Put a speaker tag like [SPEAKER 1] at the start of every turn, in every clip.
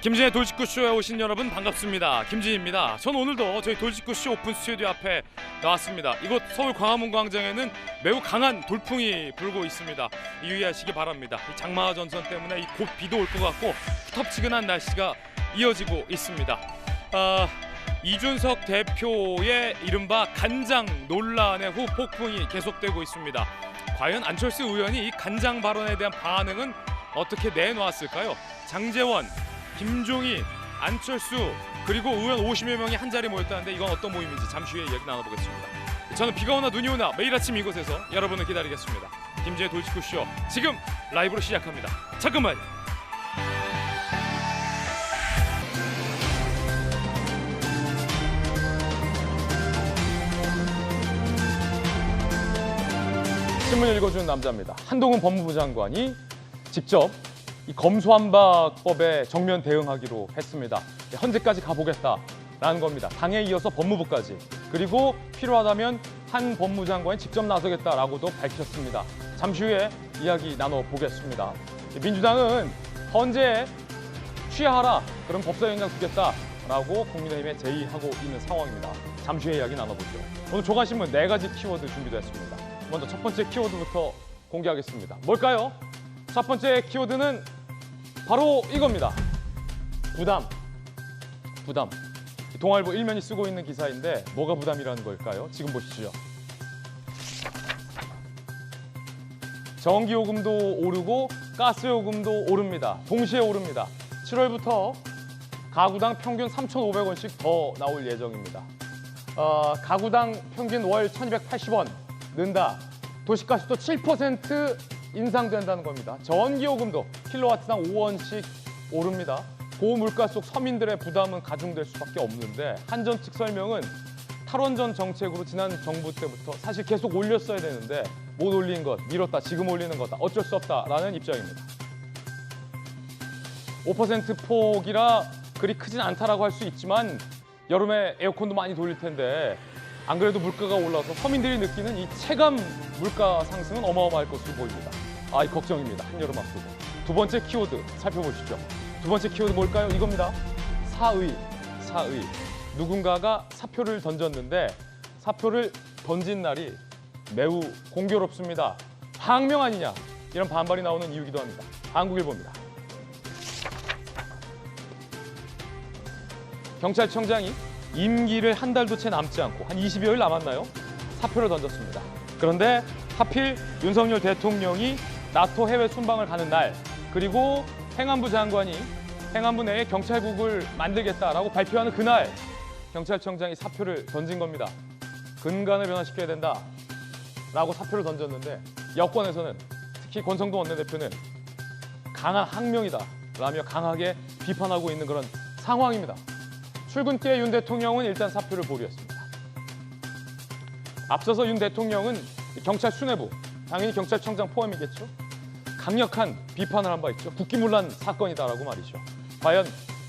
[SPEAKER 1] 김진의 돌직구쇼에 오신 여러분 반갑습니다. 김진입니다. 전 오늘도 저희 돌직구쇼 오픈 스튜디오 앞에 나왔습니다. 이곳 서울 광화문 광장에는 매우 강한 돌풍이 불고 있습니다. 유의하시기 바랍니다. 이 장마와 전선 때문에 곧 비도 올 것 같고 후텁지근한 날씨가 이어지고 있습니다. 이준석 대표의 이른바 간장 논란의 후 폭풍이 계속되고 있습니다. 과연 안철수 의원이 이 간장 발언에 대한 반응은 어떻게 내놓았을까요? 장제원, 김종희, 안철수 그리고 의원 50여 명이 한자리에 모였다는데 이건 어떤 모임인지 잠시 후에 이야기 나눠보겠습니다. 저는 비가 오나 눈이 오나 매일 아침 이곳에서 여러분을 기다리겠습니다. 김진의 돌직구쇼 지금 라이브로 시작합니다. 잠깐만. 신문 읽어주는 남자입니다. 한동훈 법무부 장관이 직접 이 검수완박법에 정면 대응하기로 했습니다. 헌재까지 가보겠다라는 겁니다. 당에 이어서 법무부까지, 그리고 필요하다면 한 법무장관이 직접 나서겠다라고도 밝혔습니다. 잠시 후에 이야기 나눠보겠습니다. 민주당은 헌재에 취하하라, 그럼 법사위원장 두겠다라고 국민의힘에 제의하고 있는 상황입니다. 잠시 후에 이야기 나눠보죠. 오늘 조간신문 4가지 키워드 준비됐습니다. 먼저 첫 번째 키워드부터 공개하겠습니다. 뭘까요? 첫 번째 키워드는 바로 이겁니다. 부담. 동아일보 일면이 쓰고 있는 기사인데 뭐가 부담이라는 걸까요? 지금 보시죠. 전기요금도 오르고 가스요금도 오릅니다. 동시에 오릅니다. 7월부터 가구당 평균 3,500원씩 더 나올 예정입니다. 가구당 평균 월 1,280원 는다. 도시가스도 7% 인상된다는 겁니다. 전기요금도 킬로와트당 5원씩 오릅니다. 고물가 속 서민들의 부담은 가중될 수밖에 없는데 한전 측 설명은 탈원전 정책으로 지난 정부 때부터 사실 계속 올렸어야 되는데 못 올린 것, 미뤘다, 지금 올리는 거다, 어쩔 수 없다라는 입장입니다. 5% 폭이라 그리 크진 않다라고 할 수 있지만 여름에 에어컨도 많이 돌릴 텐데 안 그래도 물가가 올라서 서민들이 느끼는 이 체감 물가 상승은 어마어마할 것으로 보입니다. 이 걱정입니다. 한여름 앞두고. 두 번째 키워드 살펴보시죠. 두 번째 키워드 뭘까요? 이겁니다. 사의. 누군가가 사표를 던졌는데 사표를 던진 날이 매우 공교롭습니다. 항명 아니냐, 이런 반발이 나오는 이유기도 합니다. 한국일보입니다. 경찰청장이 임기를 한 달도 채 남지 않고 한 20여일 남았나요? 사표를 던졌습니다. 그런데 하필 윤석열 대통령이 나토 해외 순방을 가는 날, 그리고 행안부 장관이 행안부 내에 경찰국을 만들겠다라고 발표하는 그날 경찰청장이 사표를 던진 겁니다. 근간을 변화시켜야 된다라고 사표를 던졌는데 여권에서는 특히 권성동 원내대표는 강한 항명이다라며 강하게 비판하고 있는 그런 상황입니다. 출근길에 윤 대통령은 일단 사표를 보류했습니다. 앞서서 윤 대통령은 경찰 수뇌부, 당연히 경찰청장 포함이겠죠. 강력한 비판을 한 바 있죠. 국기문란 사건이다라고 말이죠. 과연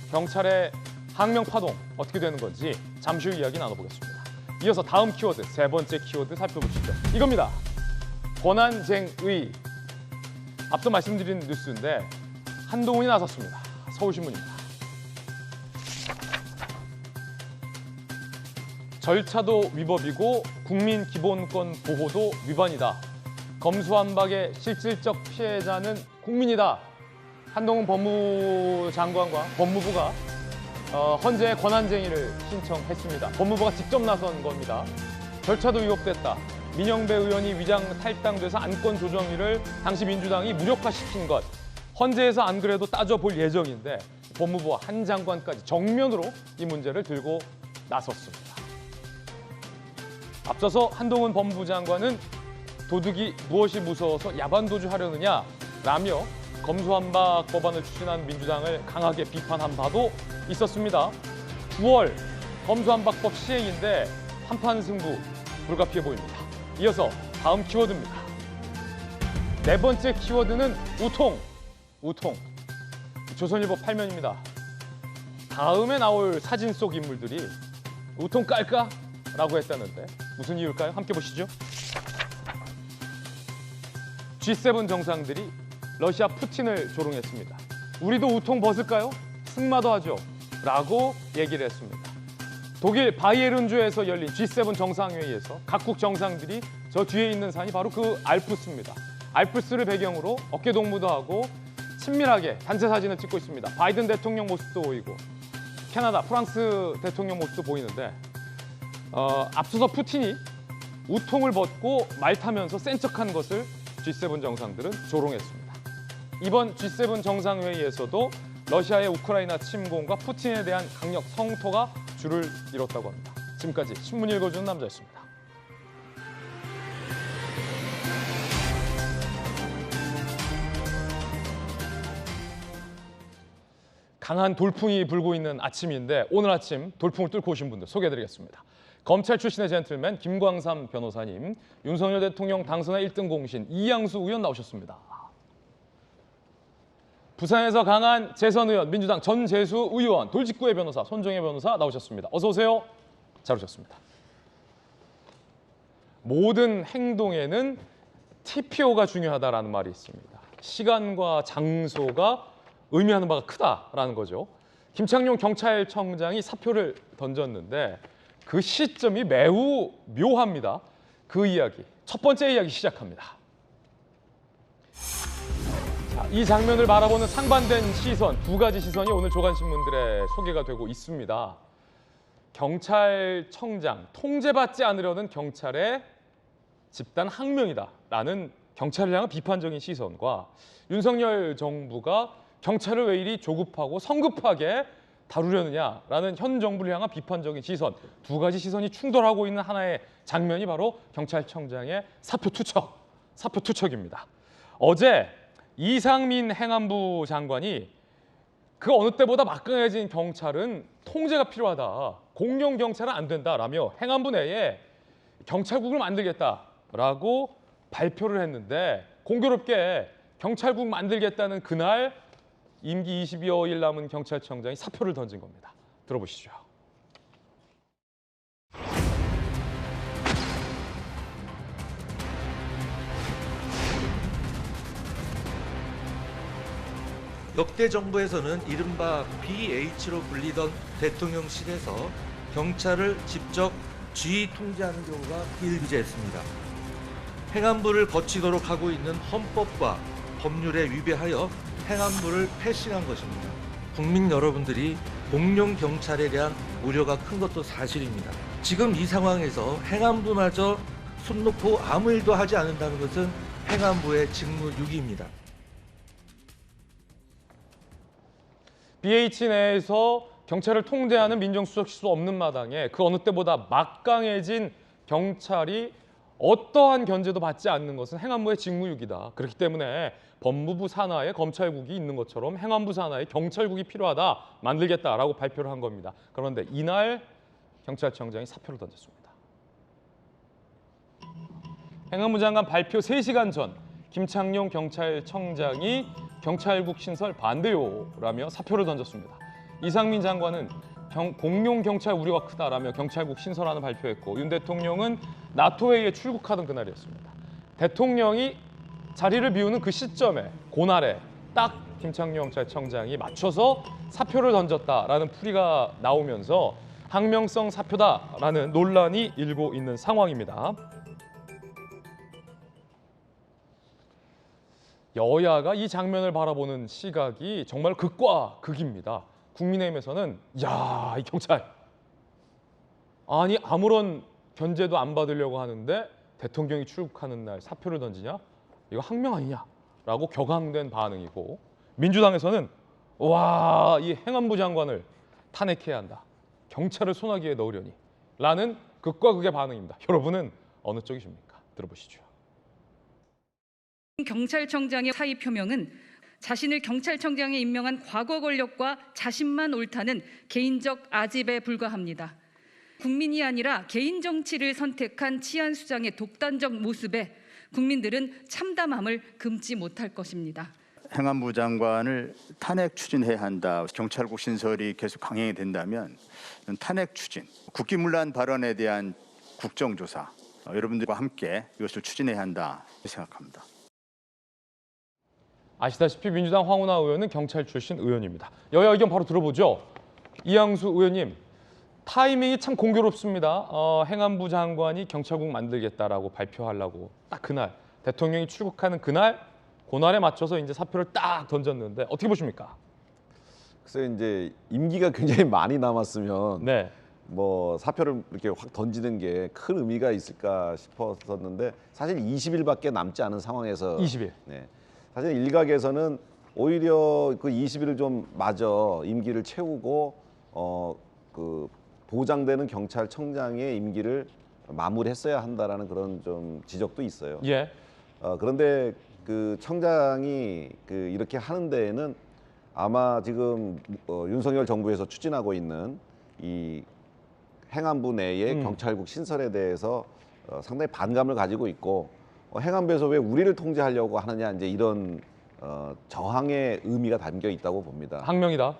[SPEAKER 1] 경찰의 항명 파동 어떻게 되는 건지 잠시 후 이야기 나눠보겠습니다. 이어서 다음 키워드, 세 번째 키워드 살펴보시죠. 이겁니다. 권한쟁의. 앞서 말씀드린 뉴스인데 한동훈이 나섰습니다. 서울신문입니다. 절차도 위법이고 국민기본권 보호도 위반이다. 검수완박의 실질적 피해자는 국민이다. 한동훈 법무장관과 법무부가 헌재에 권한쟁의를 신청했습니다. 법무부가 직접 나선 겁니다. 절차도 위법됐다. 민영배 의원이 위장 탈당돼서 안건 조정위를 당시 민주당이 무력화시킨 것. 헌재에서 안 그래도 따져볼 예정인데 법무부와 한 장관까지 정면으로 이 문제를 들고 나섰습니다. 앞서서 한동훈 법무부 장관은 도둑이 무엇이 무서워서 야반도주 하려느냐라며 검수완박 법안을 추진한 민주당을 강하게 비판한 바도 있었습니다. 9월 검수완박법 시행인데 한판 승부 불가피해 보입니다. 이어서 다음 키워드입니다. 네 번째 키워드는 우통. 조선일보 8면입니다. 다음에 나올 사진 속 인물들이 우통 깔까? 라고 했다는데 무슨 이유일까요? 함께 보시죠. G7 정상들이 러시아 푸틴을 조롱했습니다. 우리도 우통 벗을까요? 승마도 하죠. 라고 얘기를 했습니다. 독일 바이에른주에서 열린 G7 정상회의에서 각국 정상들이 저 뒤에 있는 산이 바로 그 알프스입니다. 알프스를 배경으로 어깨동무도 하고 친밀하게 단체 사진을 찍고 있습니다. 바이든 대통령 모습도 보이고 캐나다, 프랑스 대통령 모습도 보이는데 앞서서 푸틴이 우통을 벗고 말 타면서 센 척한 것을 G7 정상들은 조롱했습니다. 이번 G7 정상회의에서도 러시아의 우크라이나 침공과 푸틴에 대한 강력 성토가 줄을 이뤘다고 합니다. 지금까지 신문 읽어주는 남자였습니다. 강한 돌풍이 불고 있는 아침인데 오늘 아침 돌풍을 뚫고 오신 분들 소개해드리겠습니다. 검찰 출신의 젠틀맨 김광삼 변호사님, 윤석열 대통령 당선의 1등 공신 이양수 의원 나오셨습니다. 부산에서 강한 재선 의원, 민주당 전재수 의원, 돌직구의 변호사 손정혜 변호사 나오셨습니다. 어서 오세요. 잘 오셨습니다. 모든 행동에는 TPO가 중요하다라는 말이 있습니다. 시간과 장소가 의미하는 바가 크다라는 거죠. 김창룡 경찰청장이 사표를 던졌는데 그 시점이 매우 묘합니다. 그 이야기, 첫 번째 이야기 시작합니다. 자, 이 장면을 바라보는 상반된 시선, 두 가지 시선이 오늘 조간신문들에 소개가 되고 있습니다. 경찰청장, 통제받지 않으려는 경찰의 집단 항명이다라는 경찰을 향한 비판적인 시선과 윤석열 정부가 경찰을 왜 이리 조급하고 성급하게 다루려느냐라는 현 정부를 향한 비판적인 시선, 두 가지 시선이 충돌하고 있는 하나의 장면이 바로 경찰청장의 사표 투척입니다. 어제 이상민 행안부 장관이 그 어느 때보다 막강해진 경찰은 통제가 필요하다, 공룡 경찰은 안 된다라며 행안부 내에 경찰국을 만들겠다라고 발표를 했는데 공교롭게 경찰국 만들겠다는 그날 임기 20여일 남은 경찰청장이 사표를 던진 겁니다. 들어보시죠.
[SPEAKER 2] 역대 정부에서는 이른바 BH로 불리던 대통령실에서 경찰을 직접 G 통제하는 경우가 비일비재했습니다. 행안부를 거치도록 하고 있는 헌법과 법률에 위배하여 행안부를 패싱한 것입니다. 국민 여러분들이 공룡 경찰에 대한 우려가 큰 것도 사실입니다. 지금 이 상황에서 행안부마저 손 놓고 아무 일도 하지 않는다는 것은 행안부의 직무유기입니다.
[SPEAKER 1] BH 내에서 경찰을 통제하는 민정수석실도 없는 마당에 그 어느 때보다 막강해진 경찰이 어떠한 견제도 받지 않는 것은 행안부의 직무유기다. 그렇기 때문에 법무부 산하에 검찰국이 있는 것처럼 행안부 산하에 경찰국이 필요하다, 만들겠다라고 발표를 한 겁니다. 그런데 이날 경찰청장이 사표를 던졌습니다. 행안부 장관 발표 3시간 전 김창룡 경찰청장이 경찰국 신설 반대요라며 사표를 던졌습니다. 이상민 장관은 공룡 경찰 우려가 크다라며 경찰국 신설안을 발표했고 윤 대통령은 나토 회의에 출국하던 그날이었습니다. 대통령이 자리를 비우는 그 시점에 고날에 딱 김창룡 경찰청장이 맞춰서 사표를 던졌다라는 풀이가 나오면서 항명성 사표다라는 논란이 일고 있는 상황입니다. 여야가 이 장면을 바라보는 시각이 정말 극과 극입니다. 국민의힘에서는 야, 이 경찰 아니 아무런 견제도 안 받으려고 하는데 대통령이 출국하는 날 사표를 던지냐? 이거 항명 아니냐라고 격앙된 반응이고, 민주당에서는 와, 이 행안부 장관을 탄핵해야 한다, 경찰을 소나기에 넣으려니 라는 극과 극의 반응입니다. 여러분은 어느 쪽이십니까? 들어보시죠.
[SPEAKER 3] 경찰청장의 사의 표명은 자신을 경찰청장에 임명한 과거 권력과 자신만 옳다는 개인적 아집에 불과합니다. 국민이 아니라 개인 정치를 선택한 치안수장의 독단적 모습에 국민들은 참담함을 금치 못할 것입니다.
[SPEAKER 4] 행안부 장관을 탄핵 추진해야 한다. 경찰국 신설이 계속 강행이 된다면 탄핵 추진, 국기문란 발언에 대한 국정조사, 여러분들과 함께 이것을 추진해야 한다 생각합니다.
[SPEAKER 1] 아시다시피 민주당 황운하 의원은 경찰 출신 의원입니다. 여야 의견 바로 들어보죠. 이양수 의원님, 타이밍이 참 공교롭습니다. 행안부 장관이 경찰국 만들겠다라고 발표하려고 딱 그날 대통령이 출국하는 그날에 맞춰서 이제 사표를 딱 던졌는데 어떻게 보십니까?
[SPEAKER 5] 글쎄 이제 임기가 굉장히 많이 남았으면
[SPEAKER 1] 네,
[SPEAKER 5] 뭐 사표를 이렇게 확 던지는 게 큰 의미가 있을까 싶었었는데 사실 20일밖에 남지 않은 상황에서
[SPEAKER 1] 20일.
[SPEAKER 5] 네. 사실 일각에서는 오히려 그 20일을 좀 마저 임기를 채우고 그 보장되는 경찰청장의 임기를 마무리했어야 한다라는 그런 좀 지적도 있어요.
[SPEAKER 1] 예,
[SPEAKER 5] 그런데 그 청장이 그 이렇게 하는 데에는 아마 지금 윤석열 정부에서 추진하고 있는 이 행안부 내의 경찰국 신설에 대해서 상당히 반감을 가지고 있고 행안부에서 왜 우리를 통제하려고 하느냐 이제 이런 저항의 의미가 담겨 있다고 봅니다.
[SPEAKER 1] 항명이다.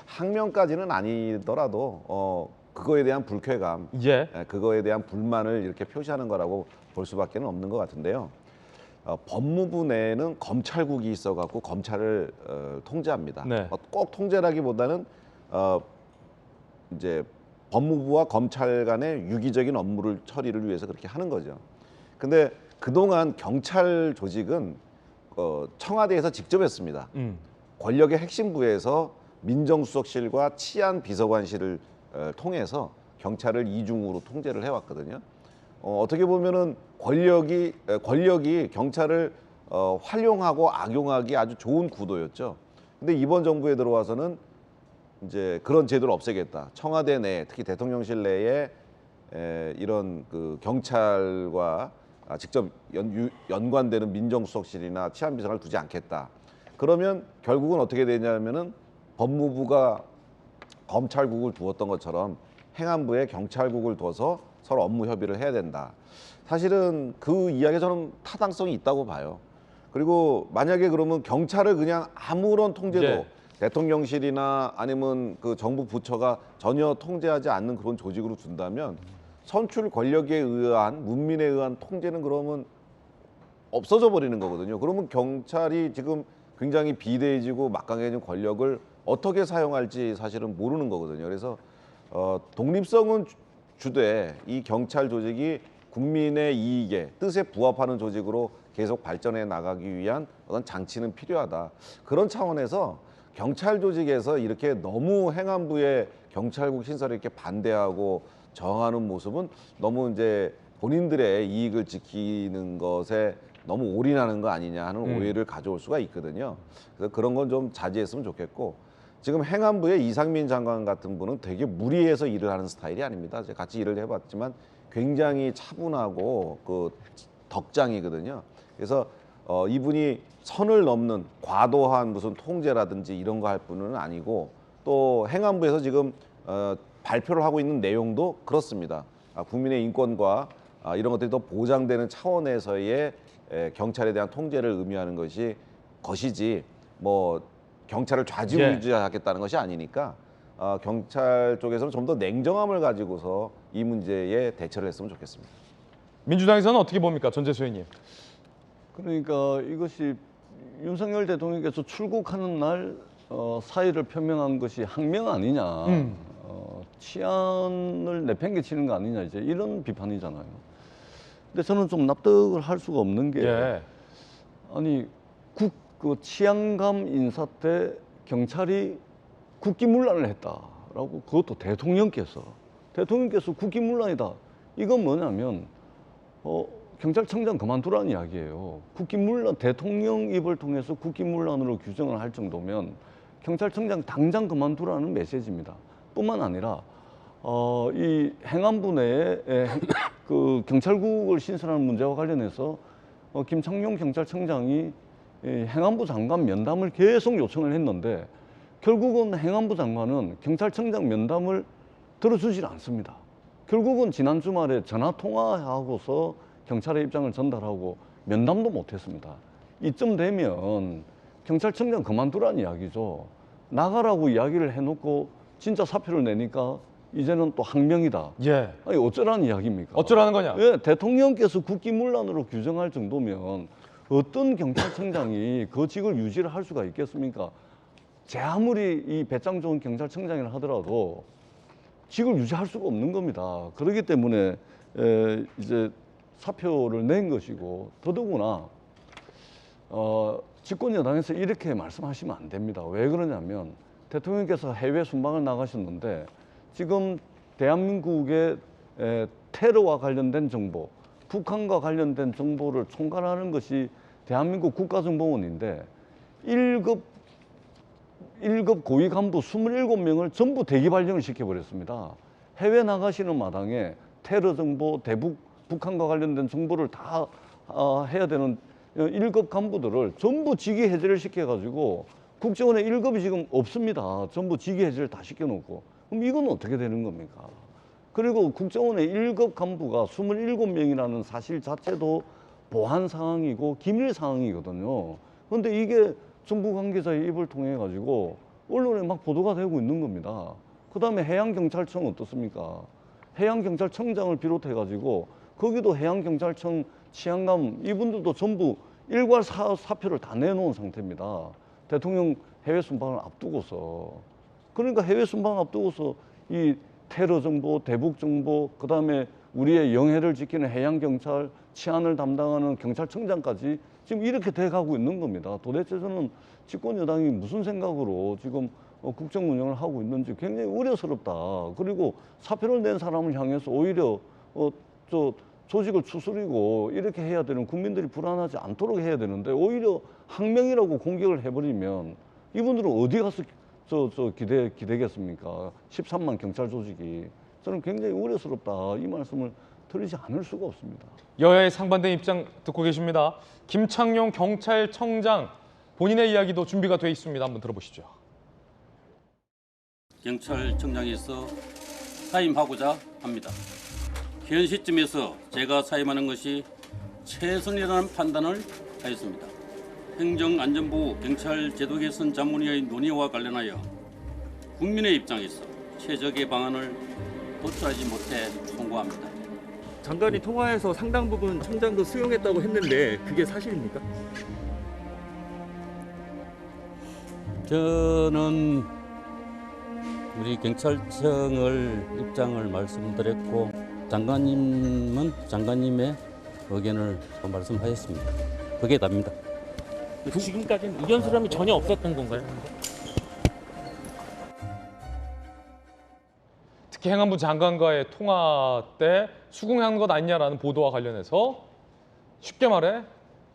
[SPEAKER 5] 항명까지는 아니더라도 그거에 대한 불쾌감,
[SPEAKER 1] 예,
[SPEAKER 5] 그거에 대한 불만을 이렇게 표시하는 거라고 볼 수밖에 없는 것 같은데요. 법무부 내에는 검찰국이 있어갖고 검찰을 통제합니다.
[SPEAKER 1] 네.
[SPEAKER 5] 꼭 통제라기보다는 이제 법무부와 검찰 간의 유기적인 업무를 처리를 위해서 그렇게 하는 거죠. 근데 그동안 경찰 조직은 청와대에서 직접 했습니다. 권력의 핵심부에서 민정수석실과 치안비서관실을 통해서 경찰을 이중으로 통제를 해왔거든요. 어떻게 보면은 권력이 경찰을 활용하고 악용하기 아주 좋은 구도였죠. 근데 이번 정부에 들어와서는 이제 그런 제도를 없애겠다. 청와대 내, 특히 대통령실 내에 이런 그 경찰과 직접 연관되는 민정수석실이나 치안비서관을 두지 않겠다. 그러면 결국은 어떻게 되냐면은 법무부가 검찰국을 두었던 것처럼 행안부에 경찰국을 둬서 서로 업무 협의를 해야 된다. 사실은 그 이야기에 저는 타당성이 있다고 봐요. 그리고 만약에 그러면 경찰을 그냥 아무런 통제도
[SPEAKER 1] 예.
[SPEAKER 5] 대통령실이나 아니면 그 정부 부처가 전혀 통제하지 않는 그런 조직으로 둔다면 선출 권력에 의한 문민에 의한 통제는 그러면 없어져 버리는 거거든요. 그러면 경찰이 지금 굉장히 비대해지고 막강해진 권력을 어떻게 사용할지 사실은 모르는 거거든요. 그래서 독립성은 주되 이 경찰 조직이 국민의 이익에 뜻에 부합하는 조직으로 계속 발전해 나가기 위한 어떤 장치는 필요하다. 그런 차원에서 경찰 조직에서 이렇게 너무 행안부의 경찰국 신설에 이렇게 반대하고 저항하는 모습은 너무 이제 본인들의 이익을 지키는 것에 너무 올인하는 거 아니냐 하는 오해를 가져올 수가 있거든요. 그래서 그런 건 좀 자제했으면 좋겠고, 지금 행안부의 이상민 장관 같은 분은 되게 무리해서 일을 하는 스타일이 아닙니다. 제가 같이 일을 해봤지만 굉장히 차분하고 그 덕장이거든요. 그래서 이분이 선을 넘는 과도한 무슨 통제라든지 이런 거 할 분은 아니고, 또 행안부에서 지금 발표를 하고 있는 내용도 그렇습니다. 국민의 인권과 이런 것들이 더 보장되는 차원에서의 경찰에 대한 통제를 의미하는 것이지 뭐 경찰을 좌지우지하겠다는 것이 아니니까 경찰 쪽에서는 좀 더 냉정함을 가지고서 이 문제에 대처를 했으면 좋겠습니다.
[SPEAKER 1] 민주당에서는 어떻게 봅니까, 전재수 의원님?
[SPEAKER 6] 그러니까 이것이 윤석열 대통령께서 출국하는 날 사의를 표명한 것이 항명 아니냐, 치안을 내팽개치는 거 아니냐, 이제 이런 비판이잖아요. 근데 저는 좀 납득을 할 수가 없는 게
[SPEAKER 1] 예.
[SPEAKER 6] 아니 그 치안감 인사 때 경찰이 국기문란을 했다라고, 그것도 대통령께서 국기문란이다. 이건 뭐냐면 경찰청장 그만두라는 이야기예요. 국기문란, 대통령 입을 통해서 국기문란으로 규정을 할 정도면 경찰청장 당장 그만두라는 메시지입니다. 뿐만 아니라 이 행안부 내에 그 경찰국을 신설하는 문제와 관련해서 김창룡 경찰청장이 행안부 장관 면담을 계속 요청을 했는데 결국은 행안부 장관은 경찰청장 면담을 들어주질 않습니다. 결국은 지난 주말에 전화 통화하고서 경찰의 입장을 전달하고 면담도 못했습니다. 이쯤 되면 경찰청장 그만두라는 이야기죠. 나가라고 이야기를 해놓고 진짜 사표를 내니까 이제는 또 항명이다.
[SPEAKER 1] 예.
[SPEAKER 6] 아니 어쩌라는 이야기입니까?
[SPEAKER 1] 어쩌라는 거냐?
[SPEAKER 6] 예, 대통령께서 국기문란으로 규정할 정도면 어떤 경찰청장이 그 직을 유지를 할 수가 있겠습니까? 제 아무리 이 배짱 좋은 경찰청장이라 하더라도 직을 유지할 수가 없는 겁니다. 그렇기 때문에 이제 사표를 낸 것이고, 더더구나 집권 여당에서 이렇게 말씀하시면 안 됩니다. 왜 그러냐면 대통령께서 해외 순방을 나가셨는데 지금 대한민국의 테러와 관련된 정보, 북한과 관련된 정보를 총괄하는 것이 대한민국 국가정보원인데 1급 고위 간부 27명을 전부 대기 발령을 시켜버렸습니다. 해외 나가시는 마당에 테러 정보, 북한과 관련된 정보를 다 해야 되는 1급 간부들을 전부 직위 해제를 시켜가지고 국정원에 1급이 지금 없습니다. 전부 직위 해제를 다 시켜놓고. 그럼 이건 어떻게 되는 겁니까? 그리고 국정원의 1급 간부가 27명이라는 사실 자체도 보안 상황이고 기밀 상황이거든요. 그런데 이게 정부 관계자의 입을 통해 가지고 언론에 막 보도가 되고 있는 겁니다. 그다음에 해양경찰청 어떻습니까? 해양경찰청장을 비롯해 가지고 거기도 해양경찰청 치안감 이분들도 전부 일괄 사표를 다 내놓은 상태입니다. 대통령 해외 순방을 앞두고서. 그러니까 해외 순방 앞두고서 이 테러 정보, 대북 정보, 그다음에 우리의 영해를 지키는 해양경찰, 치안을 담당하는 경찰청장까지 지금 이렇게 돼가고 있는 겁니다. 도대체 저는 집권 여당이 무슨 생각으로 지금 국정 운영을 하고 있는지 굉장히 우려스럽다. 그리고 사표를 낸 사람을 향해서 오히려 조직을 추스리고 이렇게 해야 되는, 국민들이 불안하지 않도록 해야 되는데 오히려 항명이라고 공격을 해버리면 이분들은 어디 가서 기대겠습니까? 13만 경찰 조직이. 저는 굉장히 우려스럽다. 이 말씀을 드리지 않을 수가 없습니다.
[SPEAKER 1] 여야의 상반된 입장 듣고 계십니다. 김창룡 경찰청장 본인의 이야기도 준비가 돼 있습니다. 한번 들어보시죠.
[SPEAKER 7] 경찰청장에서 사임하고자 합니다. 현 시점에서 제가 사임하는 것이 최선이라는 판단을 하였습니다. 행정안전부 경찰제도 개선 자문위의 논의와 관련하여 국민의 입장에서 최적의 방안을 도출하지 못해 송구합니다.
[SPEAKER 8] 장관이 통화에서 상당 부분 청장도 수용했다고 했는데 그게 사실입니까?
[SPEAKER 7] 저는 우리 경찰청을 입장을 말씀드렸고 장관님은 장관님의 의견을 말씀하셨습니다. 그게 답니다.
[SPEAKER 8] 지금까지는 의견 수렴이 전혀 없었던 건가요?
[SPEAKER 1] 특히 행안부 장관과의 통화 때 수긍한 것 아니냐라는 보도와 관련해서 쉽게 말해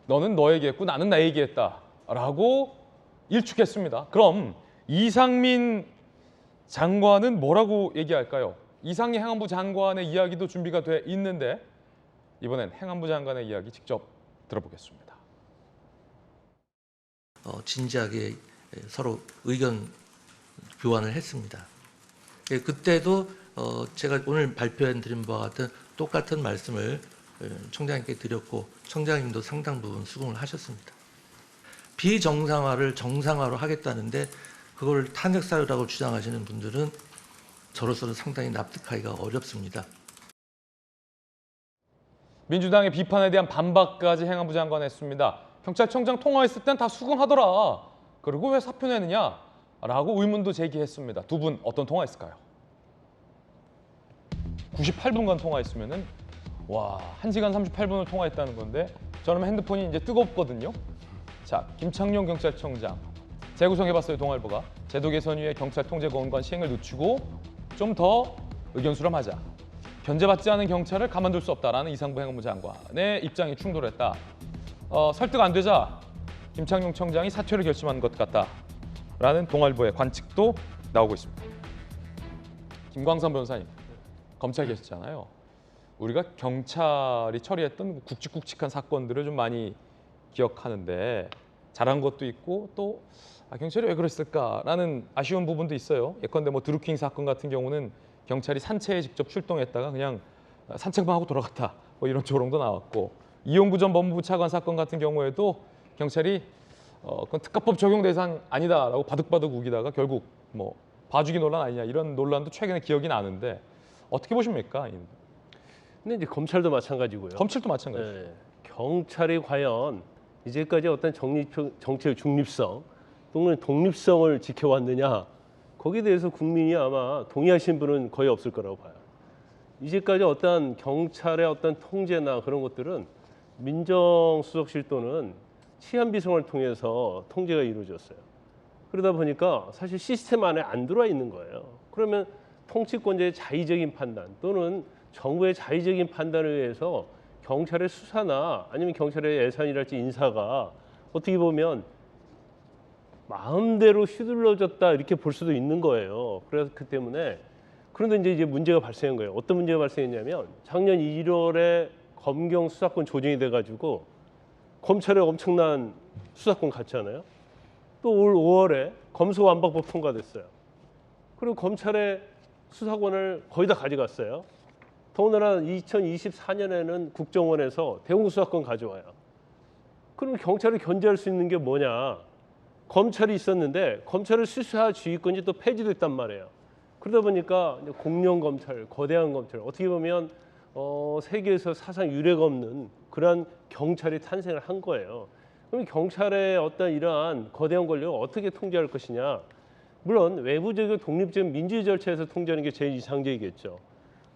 [SPEAKER 1] 너는 너에게 했고 나는 나에게 했다라고 일축했습니다. 그럼 이상민 장관은 뭐라고 얘기할까요? 이상민 행안부 장관의 이야기도 준비가 돼 있는데 이번엔 행안부 장관의 이야기 직접 들어보겠습니다.
[SPEAKER 2] 진지하게 서로 의견 교환을 했습니다. 그때도 제가 오늘 발표해드린 바와 같은 똑같은 말씀을 청장님께 드렸고 청장님도 상당 부분 수긍을 하셨습니다. 비정상화를 정상화로 하겠다는데 그걸 탄핵 사유라고 주장하시는 분들은 저로서는 상당히 납득하기가 어렵습니다.
[SPEAKER 1] 민주당의 비판에 대한 반박까지 행안부 장관 했습니다. 경찰청장 통화했을 땐 다 수긍하더라. 그리고 왜 사표 내느냐? 라고 의문도 제기했습니다. 두 분 어떤 통화했을까요? 98분간 통화했으면은 와, 1시간 38분을 통화했다는 건데 저는 핸드폰이 이제 뜨겁거든요. 자, 김창룡 경찰청장 재구성해봤어요. 동아일보가 제도 개선 위에 경찰 통제 권관 시행을 늦추고 좀 더 의견 수렴하자. 견제받지 않은 경찰을 가만둘 수 없다라는 이상부 행안부 장관의 입장이 충돌했다. 설득 안 되자 김창룡 청장이 사퇴를 결심한 것 같다라는 동아일보의 관측도 나오고 있습니다. 김광선 변호사님, 검찰 계시잖아요. 우리가 경찰이 처리했던 굵직굵직한 사건들을 좀 많이 기억하는데 잘한 것도 있고 또 경찰이 왜 그랬을까라는 아쉬운 부분도 있어요. 예컨대 뭐 드루킹 사건 같은 경우는 경찰이 산채에 직접 출동했다가 그냥 산책만 하고 돌아갔다 뭐 이런 조롱도 나왔고 이용구 전 법무부 차관 사건 같은 경우에도 경찰이 그건 특가법 적용 대상 아니다라고 바득바득 우기다가 결국 뭐 봐주기 논란 아니냐 이런 논란도 최근에 기억이 나는데 어떻게 보십니까?
[SPEAKER 9] 근데 이제 검찰도 마찬가지고요.
[SPEAKER 1] 검찰도 마찬가지.
[SPEAKER 9] 네. 경찰이 과연 이제까지 어떤 정치의 중립성 또는 독립성을 지켜왔느냐, 거기에 대해서 국민이 아마 동의하신 분은 거의 없을 거라고 봐요. 이제까지 어떤 경찰의 어떤 통제나 그런 것들은 민정수석실 또는 치안비서관을 통해서 통제가 이루어졌어요. 그러다 보니까 사실 시스템 안에 안 들어와 있는 거예요. 그러면 통치권자의 자의적인 판단 또는 정부의 자의적인 판단에 의해서 경찰의 수사나 아니면 경찰의 예산이랄지 인사가 어떻게 보면 마음대로 휘둘러졌다 이렇게 볼 수도 있는 거예요. 그래서 그 때문에 그런데 이제 문제가 발생한 거예요. 어떤 문제가 발생했냐면 작년 1월에 검경 수사권 조정이 돼가지고 검찰에 엄청난 수사권 갖잖아요. 또 올 5월에 검소완박법 통과됐어요. 그리고 검찰의 수사권을 거의 다 가져갔어요. 더군다나 2024년에는 국정원에서 대공수사권 가져와요. 그럼 경찰을 견제할 수 있는 게 뭐냐? 검찰이 있었는데 검찰의 수사 지휘권이 또 폐지됐단 말이에요. 그러다 보니까 공룡 검찰, 거대한 검찰, 어떻게 보면 세계에서 사상 유례가 없는 그러한 경찰이 탄생을 한 거예요. 그럼 경찰의 어떤 이러한 거대한 권력을 어떻게 통제할 것이냐? 물론 외부적이고 독립적인 민주주의 절차에서 통제하는 게 제일 이상적이겠죠.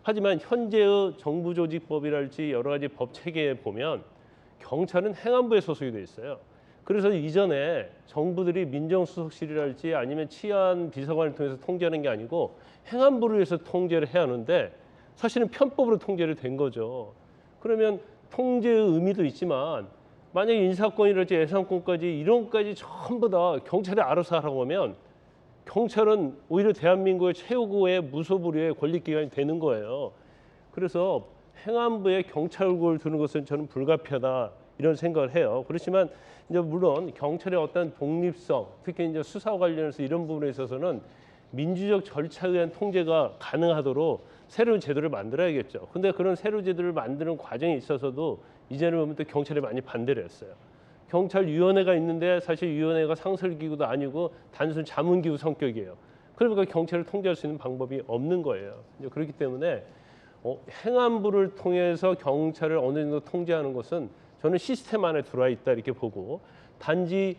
[SPEAKER 9] 하지만 현재의 정부조직법이랄지 여러 가지 법 체계에 보면 경찰은 행안부에 소속이 돼 있어요. 그래서 이전에 정부들이 민정수석실이랄지 아니면 치안비서관을 통해서 통제하는 게 아니고 행안부를 위해서 통제를 해야 하는데 사실은 편법으로 통제를 된 거죠. 그러면 통제의 의미도 있지만 만약에 인사권이랄지 예산권까지 이런 것까지 전부 다 경찰이 알아서 하라고 하면 경찰은 오히려 대한민국의 최고의 무소불위의 권력기관이 되는 거예요. 그래서 행안부에 경찰국을 두는 것은 저는 불가피하다 이런 생각을 해요. 그렇지만 이제 물론 경찰의 어떤 독립성, 특히 이제 수사 관련해서 이런 부분에 있어서는 민주적 절차에 의한 통제가 가능하도록 새로운 제도를 만들어야겠죠. 근데 그런 새로운 제도를 만드는 과정에 있어서도 이제는 보면 또 경찰이 많이 반대를 했어요. 경찰위원회가 있는데 사실 위원회가 상설기구도 아니고 단순 자문기구 성격이에요. 그러니까 경찰을 통제할 수 있는 방법이 없는 거예요. 그렇기 때문에 행안부를 통해서 경찰을 어느 정도 통제하는 것은 저는 시스템 안에 들어와 있다 이렇게 보고 단지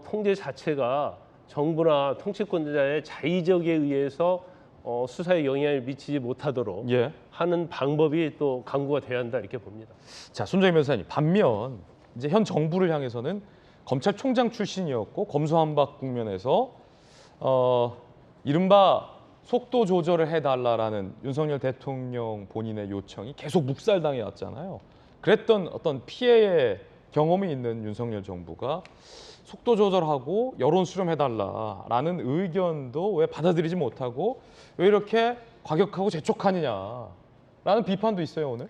[SPEAKER 9] 통제 자체가 정부나 통치권자의 자의적에 의해서 수사에 영향을 미치지 못하도록 하는 방법이 또 강구가 돼야 한다 이렇게 봅니다.
[SPEAKER 1] 자, 손정희 변호사님, 반면 이제 현 정부를 향해서는 검찰총장 출신이었고 검수완박 국면에서 이른바 속도 조절을 해달라라는 윤석열 대통령 본인의 요청이 계속 묵살당해 왔잖아요. 그랬던 어떤 피해의 경험이 있는 윤석열 정부가 속도 조절하고 여론 수렴해달라라는 의견도 왜 받아들이지 못하고 왜 이렇게 과격하고 재촉하느냐라는 비판도 있어요, 오늘.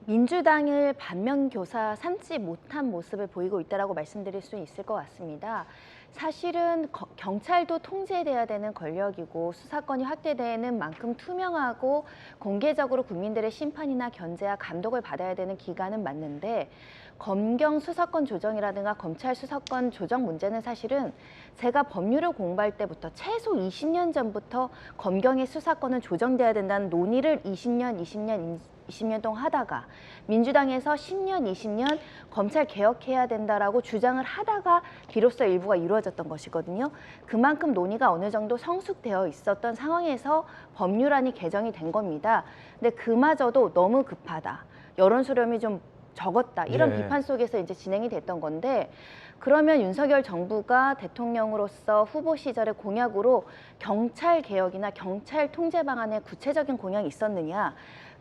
[SPEAKER 10] 민주당을 반면교사 삼지 못한 모습을 보이고 있다라고 말씀드릴 수 있을 것 같습니다. 사실은 경찰도 통제돼야 되는 권력이고 수사권이 확대되는 만큼 투명하고 공개적으로 국민들의 심판이나 견제와 감독을 받아야 되는 기관은 맞는데 검경 수사권 조정이라든가 검찰 수사권 조정 문제는 사실은 제가 법률을 공부할 때부터 최소 20년 전부터 검경의 수사권은 조정돼야 된다는 논의를 20년 동안 하다가 민주당에서 10년, 20년 검찰 개혁해야 된다라고 주장을 하다가 비로소 일부가 이루어졌던 것이거든요. 그만큼 논의가 어느 정도 성숙되어 있었던 상황에서 법률안이 개정이 된 겁니다. 근데 그마저도 너무 급하다. 여론 수렴이 좀 적었다. 이런 비판 속에서 이제 진행이 됐던 건데 그러면 윤석열 정부가 대통령으로서 후보 시절의 공약으로 경찰 개혁이나 경찰 통제 방안에 구체적인 공약이 있었느냐?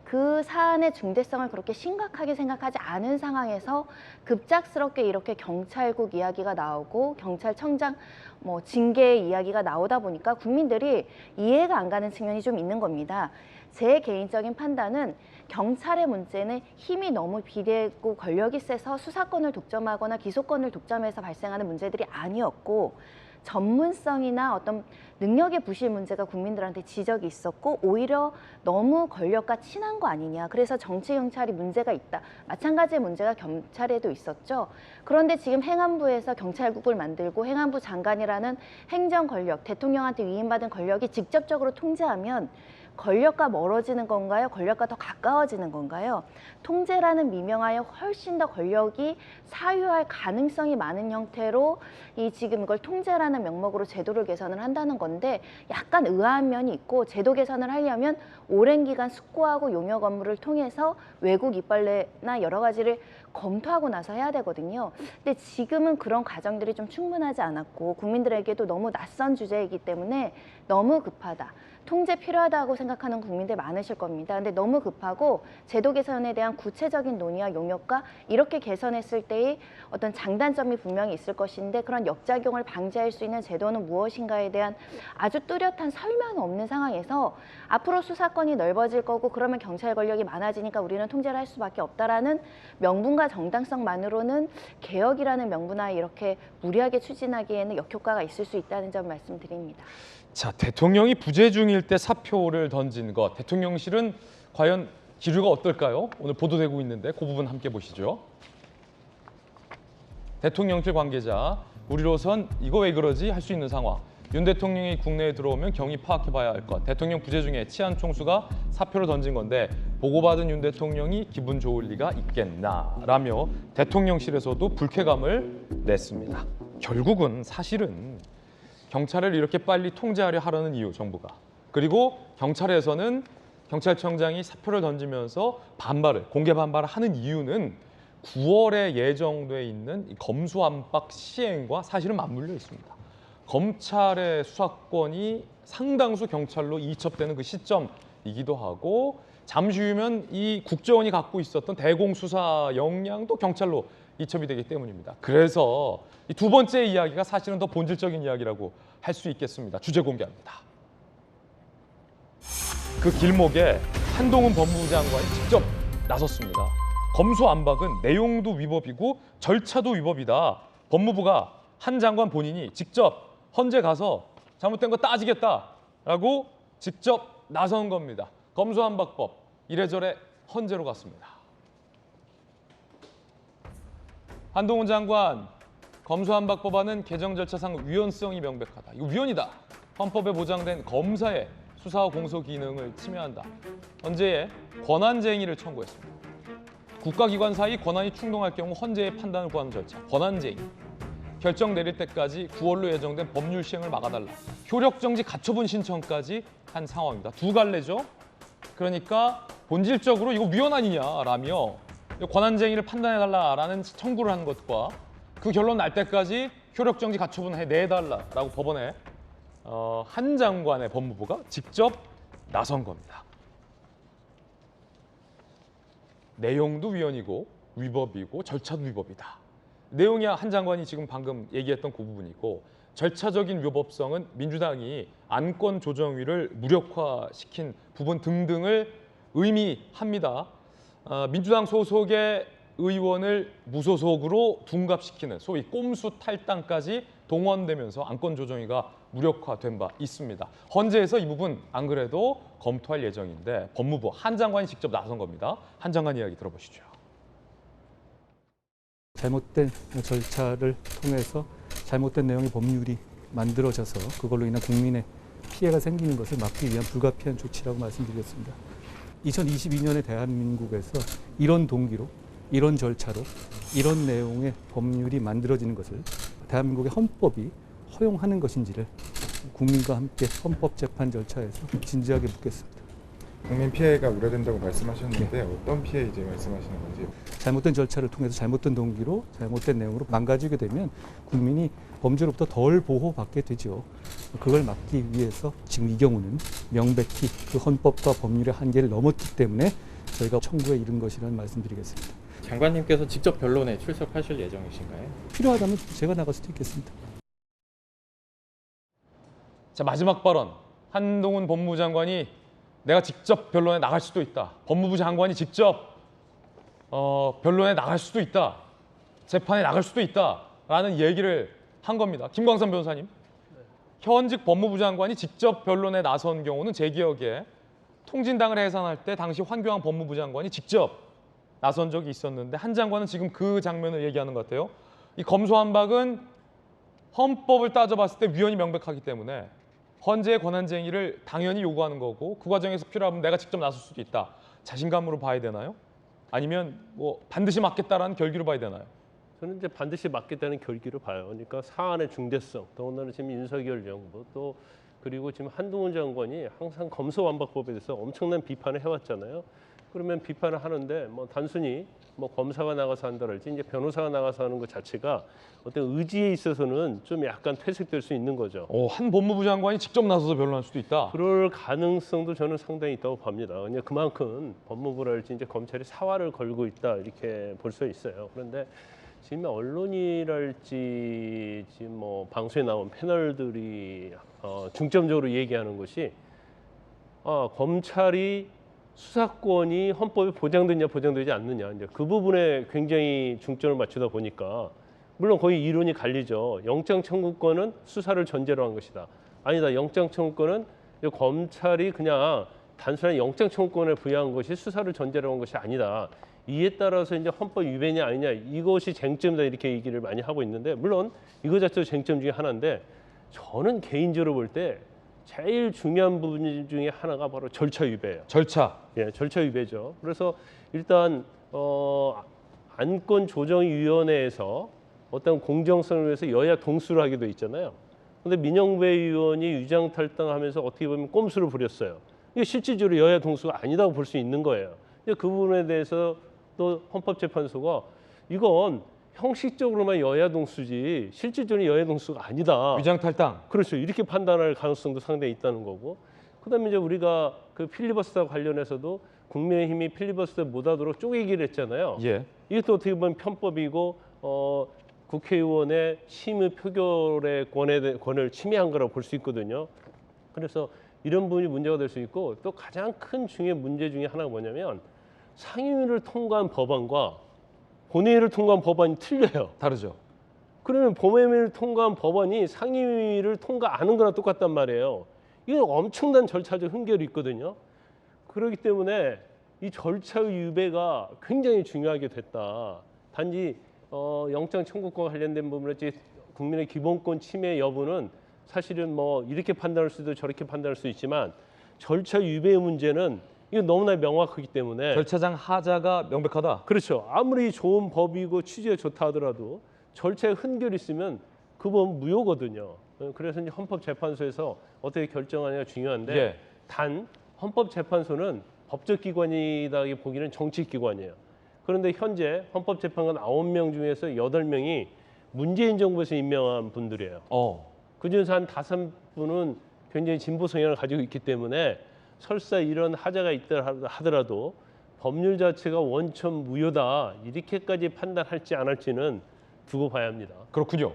[SPEAKER 10] 그 사안의 중대성을 그렇게 심각하게 생각하지 않은 상황에서 급작스럽게 이렇게 경찰국 이야기가 나오고 경찰청장 징계 이야기가 나오다 보니까 국민들이 이해가 안 가는 측면이 좀 있는 겁니다. 제 개인적인 판단은 경찰의 문제는 힘이 너무 비대고 권력이 세서 수사권을 독점하거나 기소권을 독점해서 발생하는 문제들이 아니었고 전문성이나 어떤 능력의 부실 문제가 국민들한테 지적이 있었고 오히려 너무 권력과 친한 거 아니냐. 그래서 정치 경찰이 문제가 있다. 마찬가지의 문제가 경찰에도 있었죠. 그런데 지금 행안부에서 경찰국을 만들고 행안부 장관이라는 행정 권력, 대통령한테 위임받은 권력이 직접적으로 통제하면 권력과 멀어지는 건가요? 권력과 더 가까워지는 건가요? 통제라는 미명하에 훨씬 더 권력이 사유할 가능성이 많은 형태로 지금 이걸 통제라는 명목으로 제도를 개선을 한다는 건데 약간 의아한 면이 있고 제도 개선을 하려면 오랜 기간 숙고하고 용역 업무를 통해서 외국 이빨래나 여러 가지를 검토하고 나서 해야 되거든요. 근데 지금은 그런 과정들이 좀 충분하지 않았고 국민들에게도 너무 낯선 주제이기 때문에 너무 급하다. 통제 필요하다고 생각하는 국민들 많으실 겁니다. 근데 너무 급하고 제도 개선에 대한 구체적인 논의와 용역과 이렇게 개선했을 때의 어떤 장단점이 분명히 있을 것인데 그런 역작용을 방지할 수 있는 제도는 무엇인가에 대한 아주 뚜렷한 설명이 없는 상황에서 앞으로 수사권이 넓어질 거고 그러면 경찰 권력이 많아지니까 우리는 통제를 할 수밖에 없다라는 명분과 정당성만으로는 개혁이라는 명분하에 이렇게 무리하게 추진하기에는 역효과가 있을 수 있다는 점 말씀드립니다.
[SPEAKER 1] 자, 대통령이 부재 중일 때 사표를 던진 것, 대통령실은 과연 기류가 어떨까요? 오늘 보도되고 있는데 그 부분 함께 보시죠. 대통령실 관계자, 우리로선 이거 왜 그러지? 할 수 있는 상황. 윤 대통령이 국내에 들어오면 경위 파악해봐야 할 것. 대통령 부재 중에 치안 총수가 사표를 던진 건데 보고받은 윤 대통령이 기분 좋을 리가 있겠나라며 대통령실에서도 불쾌감을 냈습니다. 결국은 사실은 경찰을 이렇게 빨리 통제하려 하려는 이유, 정부가. 그리고 경찰에서는 경찰청장이 사표를 던지면서 공개 반발을 하는 이유는 9월에 예정돼 있는 이 검수완박 시행과 사실은 맞물려 있습니다. 검찰의 수사권이 상당수 경찰로 이첩되는 그 시점이기도 하고 잠시 후면 이 국정원이 갖고 있었던 대공수사 역량도 경찰로 이첩이 되기 때문입니다. 그래서 이 두 번째 이야기가 사실은 더 본질적인 이야기라고 할 수 있겠습니다. 주제 공개합니다. 그 길목에 한동훈 법무부 장관이 직접 나섰습니다. 검수완박은 내용도 위법이고 절차도 위법이다. 법무부가 한 장관 본인이 직접 헌재 가서 잘못된 거 따지겠다라고 직접 나선 겁니다. 검수완박법 이래저래 헌재로 갔습니다. 한동훈 장관, 검수완박법안은 개정 절차상 위헌성이 명백하다. 이거 위헌이다. 헌법에 보장된 검사의 수사와 공소 기능을 침해한다. 헌재에 권한쟁의를 청구했습니다. 국가기관 사이 권한이 충돌할 경우 헌재의 판단을 구하는 절차, 권한쟁의. 결정 내릴 때까지 9월로 예정된 법률 시행을 막아달라. 효력정지 가처분 신청까지 한 상황입니다. 두 갈래죠. 그러니까 본질적으로 이거 위헌 아니냐라며 권한쟁의를 판단해달라라는 청구를 한 것과 그 결론 날 때까지 효력정지 가처분 내달라라고 법원에 한 장관의 법무부가 직접 나선 겁니다. 내용도 위헌이고 위법이고 절차도 위법이다. 내용이 한 장관이 지금 방금 얘기했던 그 부분이고 절차적인 위법성은 민주당이 안건조정위를 무력화시킨 부분 등등을 의미합니다. 민주당 소속의 의원을 무소속으로 둔갑시키는 소위 꼼수 탈당까지 동원되면서 안건조정위가 무력화된 바 있습니다. 헌재에서 이 부분 안 그래도 검토할 예정인데 법무부 한 장관이 직접 나선 겁니다. 한 장관 이야기 들어보시죠.
[SPEAKER 11] 잘못된 절차를 통해서 잘못된 내용의 법률이 만들어져서 그걸로 인한 국민의 피해가 생기는 것을 막기 위한 불가피한 조치라고 말씀드리겠습니다. 2022년에 대한민국에서 이런 동기로, 이런 절차로, 이런 내용의 법률이 만들어지는 것을 대한민국의 헌법이 허용하는 것인지를 국민과 함께 헌법재판 절차에서 진지하게 묻겠습니다.
[SPEAKER 12] 국민 피해가 우려된다고 말씀하셨는데 어떤 피해 이제 말씀하시는 건지.
[SPEAKER 11] 잘못된 절차를 통해서 잘못된 동기로 잘못된 내용으로 망가지게 되면 국민이 범죄로부터 덜 보호받게 되죠. 그걸 막기 위해서 지금 이 경우는 명백히 그 헌법과 법률의 한계를 넘었기 때문에 저희가 청구에 이른 것이라는 말씀드리겠습니다.
[SPEAKER 13] 장관님께서 직접 변론에 출석하실 예정이신가요?
[SPEAKER 11] 필요하다면 제가 나갈 수도 있겠습니다.
[SPEAKER 1] 자, 마지막 발언. 한동훈 법무부 장관이 내가 직접 변론에 나갈 수도 있다. 법무부 장관이 직접 변론에 나갈 수도 있다. 재판에 나갈 수도 있다라는 얘기를 한 겁니다. 김광선 변호사님. 현직 법무부 장관이 직접 변론에 나선 경우는 제 기억에 통진당을 해산할 때 당시 황교안 법무부 장관이 직접 나선 적이 있었는데 한 장관은 지금 그 장면을 얘기하는 것 같아요. 이 검수완박은 헌법을 따져봤을 때 위헌이 명백하기 때문에 헌재의 권한쟁의를 당연히 요구하는 거고 그 과정에서 필요하면 내가 직접 나설 수도 있다. 자신감으로 봐야 되나요? 아니면 뭐 반드시 맞겠다라는 결기로 봐야 되나요?
[SPEAKER 9] 저는 이제 반드시 맞겠다는 결기로 봐요. 그러니까 사안의 중대성, 더군다나 지금 윤석열 정부 또 그리고 지금 한동훈 장관이 항상 검수완박법에 대해서 엄청난 비판을 해왔잖아요. 그러면 비판을 하는데 뭐 단순히 뭐 검사가 나가서 한다랄지 이제 변호사가 나가서 하는 것 자체가 어떤 의지에 있어서는 좀 약간 퇴색될 수 있는 거죠.
[SPEAKER 1] 한 법무부 장관이 직접 나서서 변론할 수도 있다.
[SPEAKER 9] 그럴 가능성도 저는 상당히 있다고 봅니다. 그만큼 법무부랄지 이제 검찰이 사활을 걸고 있다 이렇게 볼 수 있어요. 그런데 지금 언론이랄지 지금 뭐 방송에 나온 패널들이 중점적으로 얘기하는 것이 검찰이 수사권이 헌법에 보장되냐 보장되지 않느냐 이제 그 부분에 굉장히 중점을 맞추다 보니까 물론 거의 이론이 갈리죠. 영장 청구권은 수사를 전제로 한 것이다. 아니다. 영장 청구권은 검찰이 그냥 단순한 영장 청구권을 부여한 것이 수사를 전제로 한 것이 아니다. 이에 따라서 이제 헌법 위반이 아니냐 이것이 쟁점이다 이렇게 얘기를 많이 하고 있는데 물론 이거 자체도 쟁점 중에 하나인데 저는 개인적으로 볼 때 제일 중요한 부분 중에 하나가 바로 절차 위배예요.
[SPEAKER 1] 절차.
[SPEAKER 9] 예, 절차 위배죠. 그래서 일단 안건조정위원회에서 어떤 공정성을 위해서 여야 동수를 하게 돼 있잖아요. 그런데 민영배 의원이 위장탈당하면서 어떻게 보면 꼼수를 부렸어요. 이게 실질적으로 여야 동수가 아니다고 볼 수 있는 거예요. 그 부분에 대해서 또 헌법재판소가 이건 형식적으로만 여야 동수지 실질적으로 여야 동수가 아니다.
[SPEAKER 1] 위장탈당.
[SPEAKER 9] 그렇죠. 이렇게 판단할 가능성도 상당히 있다는 거고. 그다음에 이제 우리가 그 필리버스터 관련해서도 국민의힘이 필리버스터 못하도록 쪼개기를 했잖아요.
[SPEAKER 1] 예.
[SPEAKER 9] 이것도 어떻게 보면 편법이고 국회의원의 심의 표결의 권을 침해한 거라고 볼 수 있거든요. 그래서 이런 부분이 문제가 될 수 있고 또 가장 큰 문제 중에 하나가 뭐냐면 상임위를 통과한 법안과 본회의를 통과한 법안이 틀려요.
[SPEAKER 1] 다르죠.
[SPEAKER 9] 그러면 본회의를 통과한 법안이 상임위를 통과 안 한 거나 똑같단 말이에요. 이건 엄청난 절차적 흥결이 있거든요. 그렇기 때문에 이 절차 위배가 굉장히 중요하게 됐다. 단지 영장 청구권과 관련된 부분에 국민의 기본권 침해 여부는 사실은 뭐 이렇게 판단할 수도 저렇게 판단할 수 있지만 절차 위배의 문제는 이거 너무나 명확하기 때문에
[SPEAKER 1] 절차상 하자가 명백하다.
[SPEAKER 9] 그렇죠. 아무리 좋은 법이고 취지가 좋다 하더라도 절차에 흔결이 있으면 그 법은 무효거든요. 그래서 이제 헌법재판소에서 어떻게 결정하냐가 중요한데
[SPEAKER 1] 예.
[SPEAKER 9] 단 헌법재판소는 법적 기관이다 보기는 정치 기관이에요. 그런데 현재 헌법재판관 9명 중에서 8명이 문재인 정부에서 임명한 분들이에요. 그중에서 한 5분은 굉장히 진보 성향을 가지고 있기 때문에 설사 이런 하자가 있다 하더라도 법률 자체가 원천 무효다 이렇게까지 판단할지 안 할지는 두고 봐야 합니다.
[SPEAKER 1] 그렇군요.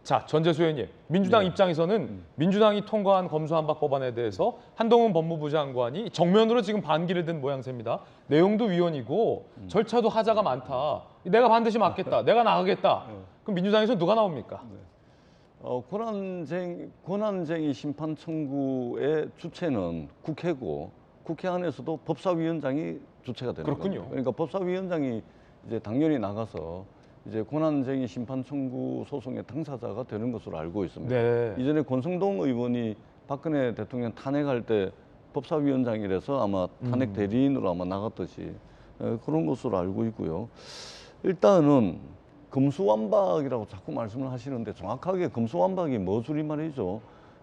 [SPEAKER 1] 자, 전재수 의원님, 민주당 입장에서는 민주당이 통과한 검수완박 법안에 대해서 한동훈 법무부 장관이 정면으로 지금 반기를 든 모양새입니다. 내용도 위헌이고 절차도 하자가 많다. 내가 반드시 맞겠다. 내가 나가겠다. 그럼 민주당에서 누가 나옵니까?
[SPEAKER 6] 권한쟁의 심판 청구의 주체는 국회고 국회 안에서도 법사위원장이 주체가 되는
[SPEAKER 1] 그렇군요.
[SPEAKER 6] 겁니다. 그러니까 법사위원장이 이제 당연히 나가서 이제 권한쟁의 심판 청구 소송의 당사자가 되는 것으로 알고 있습니다.
[SPEAKER 1] 네.
[SPEAKER 6] 이전에 권성동 의원이 박근혜 대통령 탄핵할 때 법사위원장이라서 아마 탄핵 대리인으로 아마 나갔듯이 그런 것으로 알고 있고요. 일단은 검수완박이라고 자꾸 말씀을 하시는데 정확하게 검수완박이 뭐 줄임말이죠?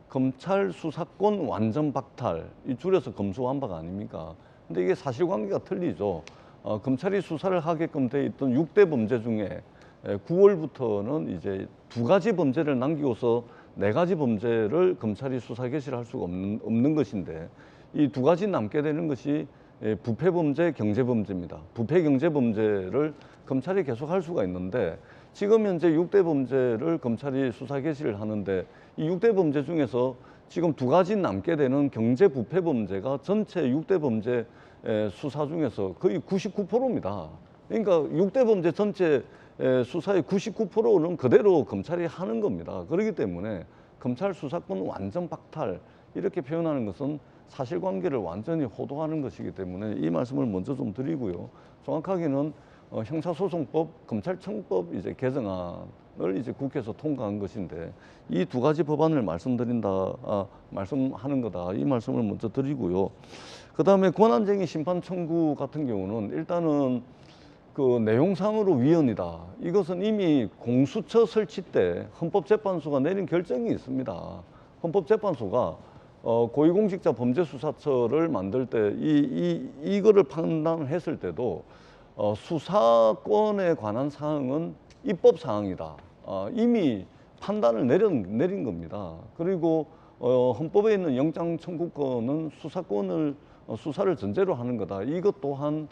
[SPEAKER 6] 검찰 수사권 완전 박탈, 이 줄여서 검수완박 아닙니까? 근데 이게 사실관계가 틀리죠. 검찰이 수사를 하게끔 돼 있던 6대 범죄 중에 9월부터는 이제 2가지 범죄를 남기고서 4가지 범죄를 검찰이 수사 개시를 할 수가 없는 것인데 이 2가지 남게 되는 것이 부패범죄, 경제범죄입니다. 부패, 경제범죄를 검찰이 계속 할 수가 있는데 지금 현재 6대 범죄를 검찰이 수사 개시를 하는데 이 6대 범죄 중에서 지금 2가지 남게 되는 경제부패범죄가 전체 6대 범죄 수사 중에서 거의 99%입니다. 그러니까 6대 범죄 전체 수사의 99%는 그대로 검찰이 하는 겁니다. 그렇기 때문에 검찰 수사권 완전 박탈 이렇게 표현하는 것은 사실관계를 완전히 호도하는 것이기 때문에 이 말씀을 먼저 좀 드리고요. 정확하게는 형사소송법, 검찰청법 이제 개정안을 이제 국회에서 통과한 것인데 이 두 가지 법안을 말씀하는 거다. 이 말씀을 먼저 드리고요. 그다음에 권한쟁의 심판 청구 같은 경우는 일단은 그 내용상으로 위헌이다. 이것은 이미 공수처 설치 때 헌법재판소가 내린 결정이 있습니다. 헌법재판소가 고위공직자 범죄수사처를 만들 때 이거를 판단을 했을 때도 수사권에 관한 사항은 입법 사항이다. 이미 판단을 내린 겁니다. 그리고 헌법에 있는 영장 청구권은 수사를 전제로 하는 거다. 이것 또한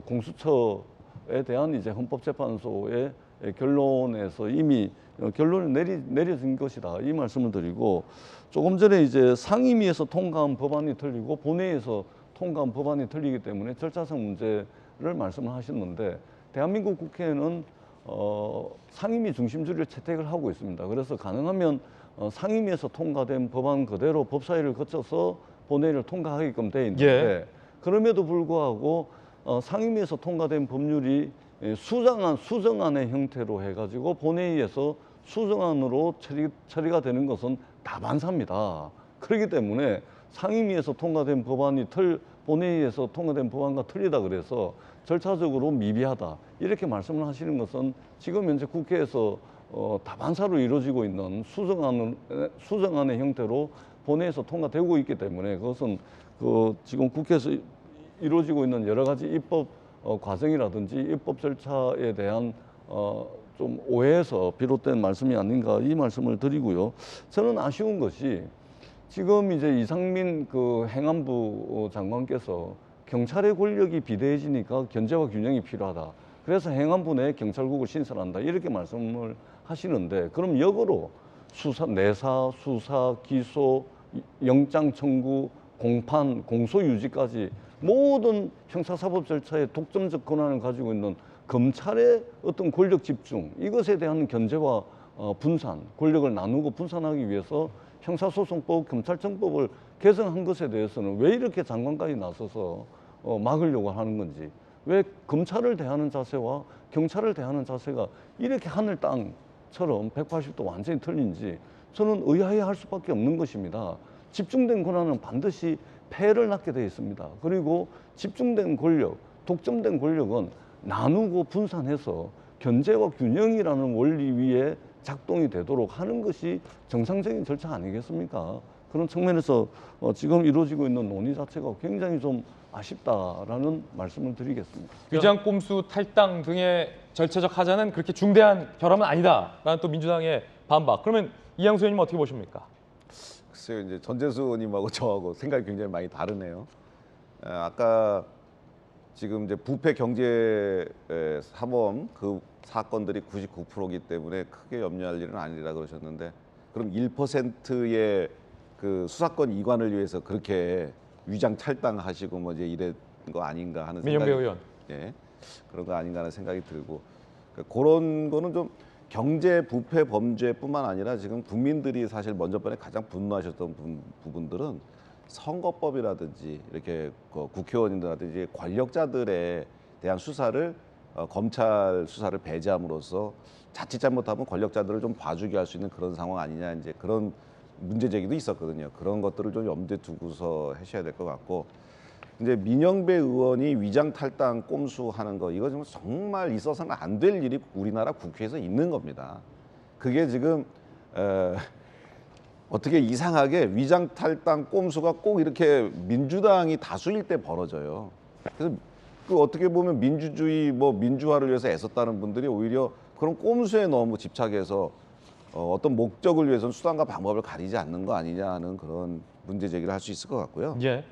[SPEAKER 6] 공수처에 대한 이제 헌법재판소의 결론에서 이미 결론을 내려진 것이다. 이 말씀을 드리고 조금 전에 이제 상임위에서 통과한 법안이 틀리고 본회의에서 통과한 법안이 틀리기 때문에 절차상 문제를 말씀을 하셨는데 대한민국 국회는 상임위 중심주의를 채택을 하고 있습니다. 그래서 가능하면 상임위에서 통과된 법안 그대로 법사위를 거쳐서 본회의를 통과하게끔 돼 있는데 그럼에도 불구하고 상임위에서 통과된 법률이 수정안의 형태로 해가지고 본회의에서 수정안으로 처리가 되는 것은 다반사입니다. 그렇기 때문에 상임위에서 통과된 법안이 본회의에서 통과된 법안과 틀리다 그래서 절차적으로 미비하다 이렇게 말씀을 하시는 것은 지금 현재 국회에서 다반사로 이루어지고 있는 수정안의 형태로 본회의에서 통과되고 있기 때문에 그것은 지금 국회에서 이루어지고 있는 여러 가지 입법 과정이라든지 입법 절차에 대한 좀 오해에서 비롯된 말씀이 아닌가 이 말씀을 드리고요. 저는 아쉬운 것이 지금 이제 이상민 행안부 장관께서 경찰의 권력이 비대해지니까 견제와 균형이 필요하다. 그래서 행안부 내에 경찰국을 신설한다. 이렇게 말씀을 하시는데 그럼 역으로 내사, 수사, 기소, 영장 청구, 공판, 공소 유지까지 모든 형사사법 절차의 독점적 권한을 가지고 있는 검찰의 어떤 권력 집중 이것에 대한 견제와 분산, 권력을 나누고 분산하기 위해서 형사소송법, 검찰청법을 개정한 것에 대해서는 왜 이렇게 장관까지 나서서 막으려고 하는 건지 왜 검찰을 대하는 자세와 경찰을 대하는 자세가 이렇게 하늘 땅처럼 180도 완전히 틀린지 저는 의아해할 수밖에 없는 것입니다. 집중된 권한은 반드시 폐해를 낳게 되어 있습니다. 그리고 집중된 권력, 독점된 권력은 나누고 분산해서 견제와 균형이라는 원리 위에 작동이 되도록 하는 것이 정상적인 절차 아니겠습니까? 그런 측면에서 지금 이루어지고 있는 논의 자체가 굉장히 좀 아쉽다라는 말씀을 드리겠습니다.
[SPEAKER 1] 위장꼼수 탈당 등의 절차적 하자는 그렇게 중대한 결함은 아니다라는 또 민주당의 반박. 그러면 이양수 의원님 어떻게 보십니까?
[SPEAKER 5] 글쎄요, 이제 전재수 의원님하고 저하고 생각이 굉장히 많이 다르네요. 아까 지금 이제 부패 경제 사범 그 사건들이 99%이기 때문에 크게 염려할 일은 아니라 그러셨는데 그럼 1%의 그 수사권 이관을 위해서 그렇게 위장 탈당하시고 뭐 이제 이런 거 아닌가 하는
[SPEAKER 1] 민영배
[SPEAKER 5] 생각이
[SPEAKER 1] 의원.
[SPEAKER 5] 예, 그런 거 아닌가 하는 생각이 들고 그런 거는 좀 경제 부패 범죄뿐만 아니라 지금 국민들이 사실 먼저 번에 가장 분노하셨던 부분들은 선거법이라든지 이렇게 국회의원님들한테 권력자들에 대한 수사를 검찰 수사를 배제함으로써 자칫 잘못하면 권력자들을 좀 봐주게 할 수 있는 그런 상황 아니냐 이제 그런 문제 제기도 있었거든요. 그런 것들을 좀 염두에 두고서 하셔야 될 것 같고 이제 민영배 의원이 위장 탈당 꼼수하는 거 이거 정말 있어서는 안 될 일이 우리나라 국회에서 있는 겁니다. 그게 지금 어떻게 이상하게 위장 탈당 꼼수가 꼭 이렇게 민주당이 다수일 때 벌어져요. 그래서 그 어떻게 보면 민주주의 민주화를 위해서 애썼다는 분들이 오히려 그런 꼼수에 너무 집착해서 어떤 목적을 위해서는 수단과 방법을 가리지 않는 거 아니냐 하는 그런 문제 제기를 할 수 있을 것 같고요.
[SPEAKER 1] 예.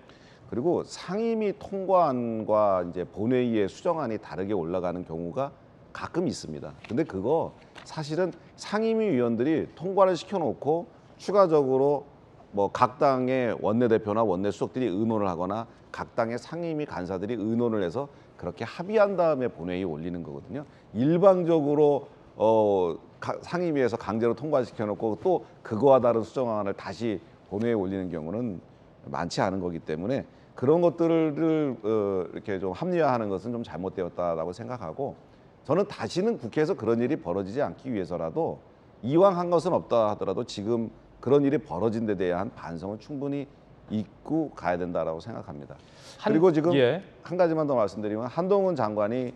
[SPEAKER 5] 그리고 상임위 통과안과 이제 본회의의 수정안이 다르게 올라가는 경우가 가끔 있습니다. 근데 그거 사실은 상임위 위원들이 통과를 시켜놓고 추가적으로 각 당의 원내대표나 원내수석들이 의논을 하거나 각 당의 상임위 간사들이 의논을 해서 그렇게 합의한 다음에 본회의에 올리는 거거든요. 일방적으로 상임위에서 강제로 통과시켜놓고 또 그거와 다른 수정안을 다시 본회의에 올리는 경우는 많지 않은 거기 때문에 그런 것들을 이렇게 좀 합리화하는 것은 좀 잘못되었다라고 생각하고 저는 다시는 국회에서 그런 일이 벌어지지 않기 위해서라도 이왕 한 것은 없다 하더라도 지금 그런 일이 벌어진 데 대한 반성은 충분히 있고 가야 된다라고 생각합니다. 그리고 지금 한 가지만 더 말씀드리면 한동훈 장관이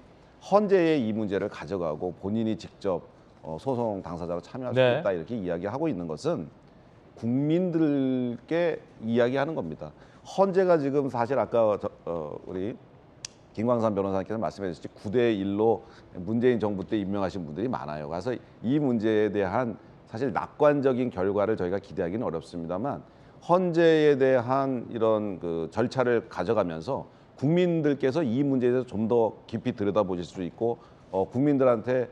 [SPEAKER 5] 헌재에 이 문제를 가져가고 본인이 직접 소송 당사자로 참여할 수 있다 이렇게 이야기하고 있는 것은 국민들께 이야기하는 겁니다. 헌재가 지금 사실 아까 우리 김광삼 변호사님께서 말씀해 주셨듯이 9대1로 문재인 정부 때 임명하신 분들이 많아요. 그래서 이 문제에 대한 사실 낙관적인 결과를 저희가 기대하기는 어렵습니다만 헌재에 대한 이런 그 절차를 가져가면서 국민들께서 이 문제에 대해서 좀 더 깊이 들여다보실 수 있고 국민들한테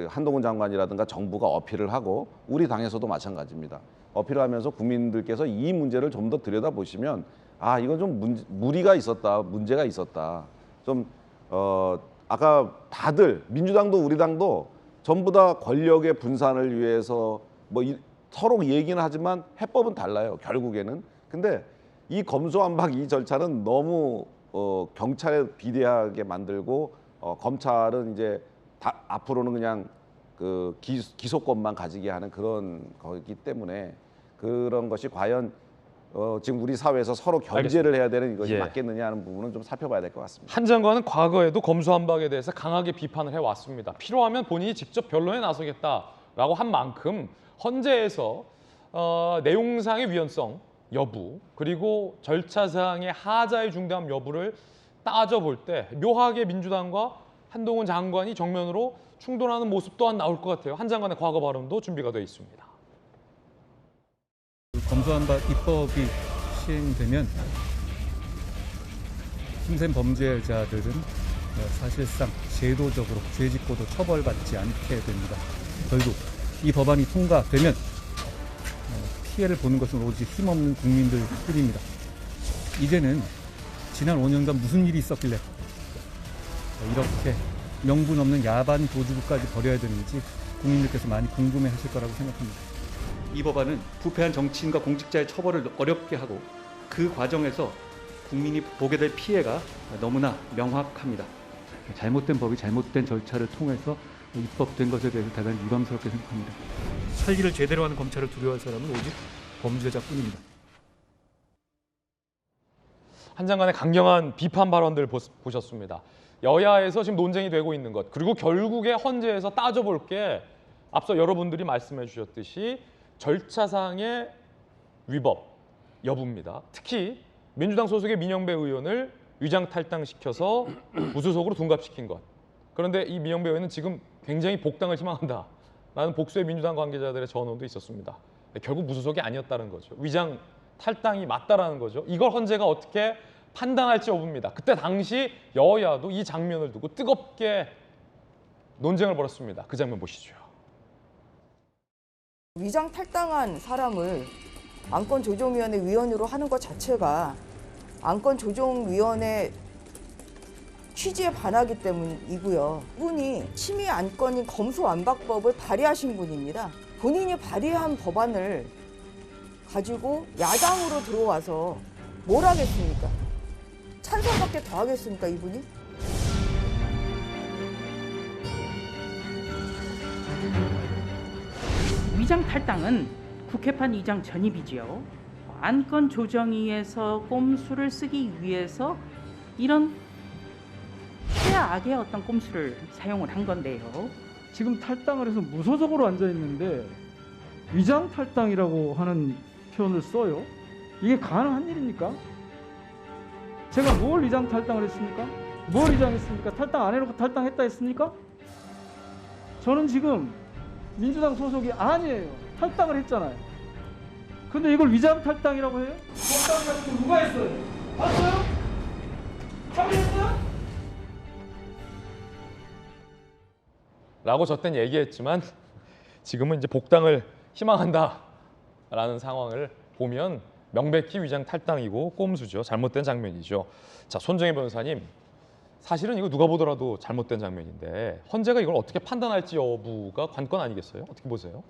[SPEAKER 5] 한동훈 장관이라든가 정부가 어필을 하고 우리 당에서도 마찬가지입니다. 어필을 하면서 국민들께서 이 문제를 좀 더 들여다보시면 아 이건 좀 무리가 있었다, 문제가 있었다. 좀 아까 다들 민주당도 우리 당도 전부 다 권력의 분산을 위해서 뭐 서로 얘기는 하지만 해법은 달라요. 결국에는. 근데 이 검수완박 이 절차는 너무 경찰에 비대하게 만들고 검찰은 이제 앞으로는 그냥 그 기소권만 가지게 하는 그런 거기 때문에 그런 것이 과연 지금 우리 사회에서 서로 견제를 해야 되는 이것이 맞겠느냐 하는 부분은 좀 살펴봐야 될 것 같습니다.
[SPEAKER 1] 한 장관은 과거에도 검수완박에 대해서 강하게 비판을 해왔습니다. 필요하면 본인이 직접 변론에 나서겠다라고 한 만큼 헌재에서 내용상의 위헌성 여부 그리고 절차상의 하자의 중대함 여부를 따져볼 때 묘하게 민주당과 한동훈 장관이 정면으로 충돌하는 모습 또한 나올 것 같아요. 한 장관의 과거 발언도 준비가 되어 있습니다.
[SPEAKER 11] 검수완박 입법이 시행되면 힘센 범죄자들은 사실상 제도적으로 죄짓고도 처벌받지 않게 됩니다. 결국 이 법안이 통과되면 피해를 보는 것은 오직 힘없는 국민들뿐입니다. 이제는 지난 5년간 무슨 일이 있었길래 이렇게 명분 없는 야반 도주까지 벌여야 되는지 국민들께서 많이 궁금해하실 거라고 생각합니다. 이 법안은 부패한 정치인과 공직자의 처벌을 어렵게 하고 그 과정에서 국민이 보게 될 피해가 너무나 명확합니다. 잘못된 법이 잘못된 절차를 통해서 입법된 것에 대해서 대단히 유감스럽게 생각합니다. 살기를 제대로 하는 검찰을 두려워할 사람은 오직 범죄자뿐입니다.
[SPEAKER 1] 한 장관의 강경한 비판 발언들 보셨습니다. 여야에서 지금 논쟁이 되고 있는 것 그리고 결국에 헌재에서 따져볼 게 앞서 여러분들이 말씀해 주셨듯이 절차상의 위법 여부입니다. 특히 민주당 소속의 민영배 의원을 위장 탈당시켜서 무소속으로 둔갑시킨 것. 그런데 이 민영배 의원은 지금 굉장히 복당을 희망한다라는 복수의 민주당 관계자들의 전언도 있었습니다. 결국 무소속이 아니었다는 거죠. 위장 탈당이 맞다라는 거죠. 이걸 헌재가 어떻게 판단할지 여부입니다. 그때 당시 여야도 이 장면을 두고 뜨겁게 논쟁을 벌였습니다. 그 장면 보시죠.
[SPEAKER 14] 위장 탈당한 사람을 안건조정위원회 위원으로 하는 것 자체가 안건조정위원회 취지에 반하기 때문이고요. 이분이 심의 안건인 검수완박법을 발의하신 분입니다. 본인이 발의한 법안을 가지고 야당으로 들어와서 뭘 하겠습니까? 찬성밖에 더 하겠습니까, 이분이?
[SPEAKER 15] 위장 탈당은 국회판 위장 전입이지요. 안건 조정위에서 꼼수를 쓰기 위해서 이런 최악의 어떤 꼼수를 사용을 한 건데요.
[SPEAKER 16] 지금 탈당을 해서 무소속으로 앉아 있는데 위장 탈당이라고 하는 표현을 써요. 이게 가능한 일입니까? 제가 뭘 위장 탈당을 했습니까? 뭘 위장했습니까? 탈당 안 해놓고 탈당했다 했습니까? 저는 지금 민주당 소속이 아니에요. 탈당을 했잖아요. 근데 이걸 위장 탈당이라고 해요? 탈당이라고 누가 했어요? 봤어요? 확인했어요?
[SPEAKER 1] 라고 저 땐 얘기했지만 지금은 이제 복당을 희망한다라는 상황을 보면 명백히 위장 탈당이고 꼼수죠. 잘못된 장면이죠. 자, 손정혜 변호사님, 사실은 이거 누가 보더라도 잘못된 장면인데 헌재가 이걸 어떻게 판단할지 여부가 관건 아니겠어요? 어떻게 보세요?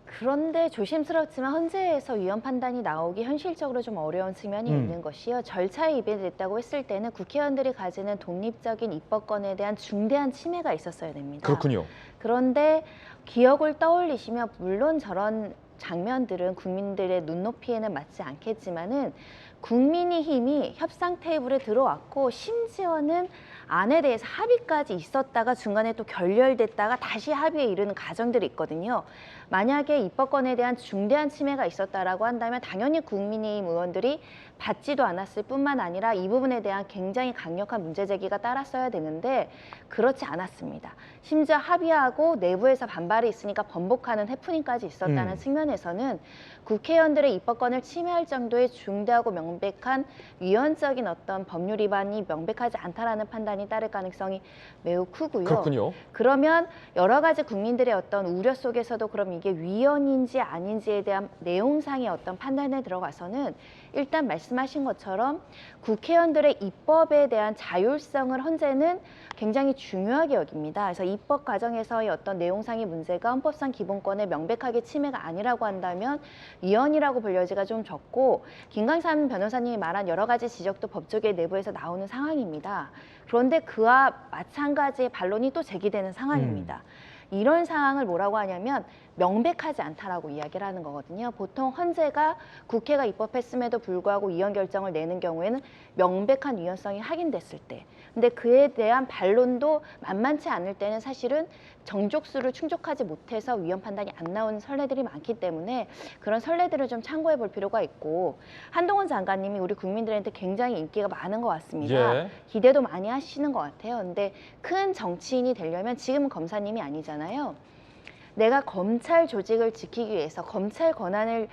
[SPEAKER 10] 그런데 조심스럽지만 헌재에서 위헌 판단이 나오기 현실적으로 좀 어려운 측면이 있는 것이요. 절차에 위배됐다고 했을 때는 국회의원들이 가지는 독립적인 입법권에 대한 중대한 침해가 있었어야 됩니다.
[SPEAKER 1] 그렇군요.
[SPEAKER 10] 그런데 기억을 떠올리시면 물론 저런 장면들은 국민들의 눈높이에는 맞지 않겠지만은 국민의힘이 협상 테이블에 들어왔고 심지어는 안에 대해서 합의까지 있었다가 중간에 또 결렬됐다가 다시 합의에 이르는 과정들이 있거든요. 만약에 입법권에 대한 중대한 침해가 있었다라고 한다면 당연히 국민의힘 의원들이 받지도 않았을 뿐만 아니라 이 부분에 대한 굉장히 강력한 문제 제기가 따랐어야 되는데 그렇지 않았습니다. 심지어 합의하고 내부에서 반발이 있으니까 번복하는 해프닝까지 있었다는 측면에서는 국회의원들의 입법권을 침해할 정도의 중대하고 명백한 위헌적인 어떤 법률 위반이 명백하지 않다라는 판단이 따를 가능성이 매우 크고요.
[SPEAKER 1] 그렇군요.
[SPEAKER 10] 그러면 여러 가지 국민들의 어떤 우려 속에서도 그럼 이게 위헌인지 아닌지에 대한 내용상의 어떤 판단에 들어가서는 일단 말씀하신 것처럼 국회의원들의 입법에 대한 자율성을 헌재는 굉장히 중요하게 여깁니다. 그래서 입법 과정에서의 어떤 내용상의 문제가 헌법상 기본권에 명백하게 침해가 아니라고 한다면 위헌이라고 볼 여지가 좀 적고 김광삼 변호사님이 말한 여러 가지 지적도 법조계 내부에서 나오는 상황입니다. 그런데 그와 마찬가지의 반론이 또 제기되는 상황입니다. 이런 상황을 뭐라고 하냐면 명백하지 않다라고 이야기를 하는 거거든요. 보통 헌재가 국회가 입법했음에도 불구하고 위헌 결정을 내는 경우에는 명백한 위헌성이 확인됐을 때, 근데 그에 대한 반론도 만만치 않을 때는 사실은 정족수를 충족하지 못해서 위헌 판단이 안 나오는 선례들이 많기 때문에 그런 선례들을 좀 참고해 볼 필요가 있고, 한동훈 장관님이 우리 국민들한테 굉장히 인기가 많은 것 같습니다.
[SPEAKER 1] 예.
[SPEAKER 10] 기대도 많이 하시는 것 같아요. 근데 큰 정치인이 되려면 지금은 검사님이 아니잖아요. 내가 검찰 조직을 지키기 위해서 검찰 권한을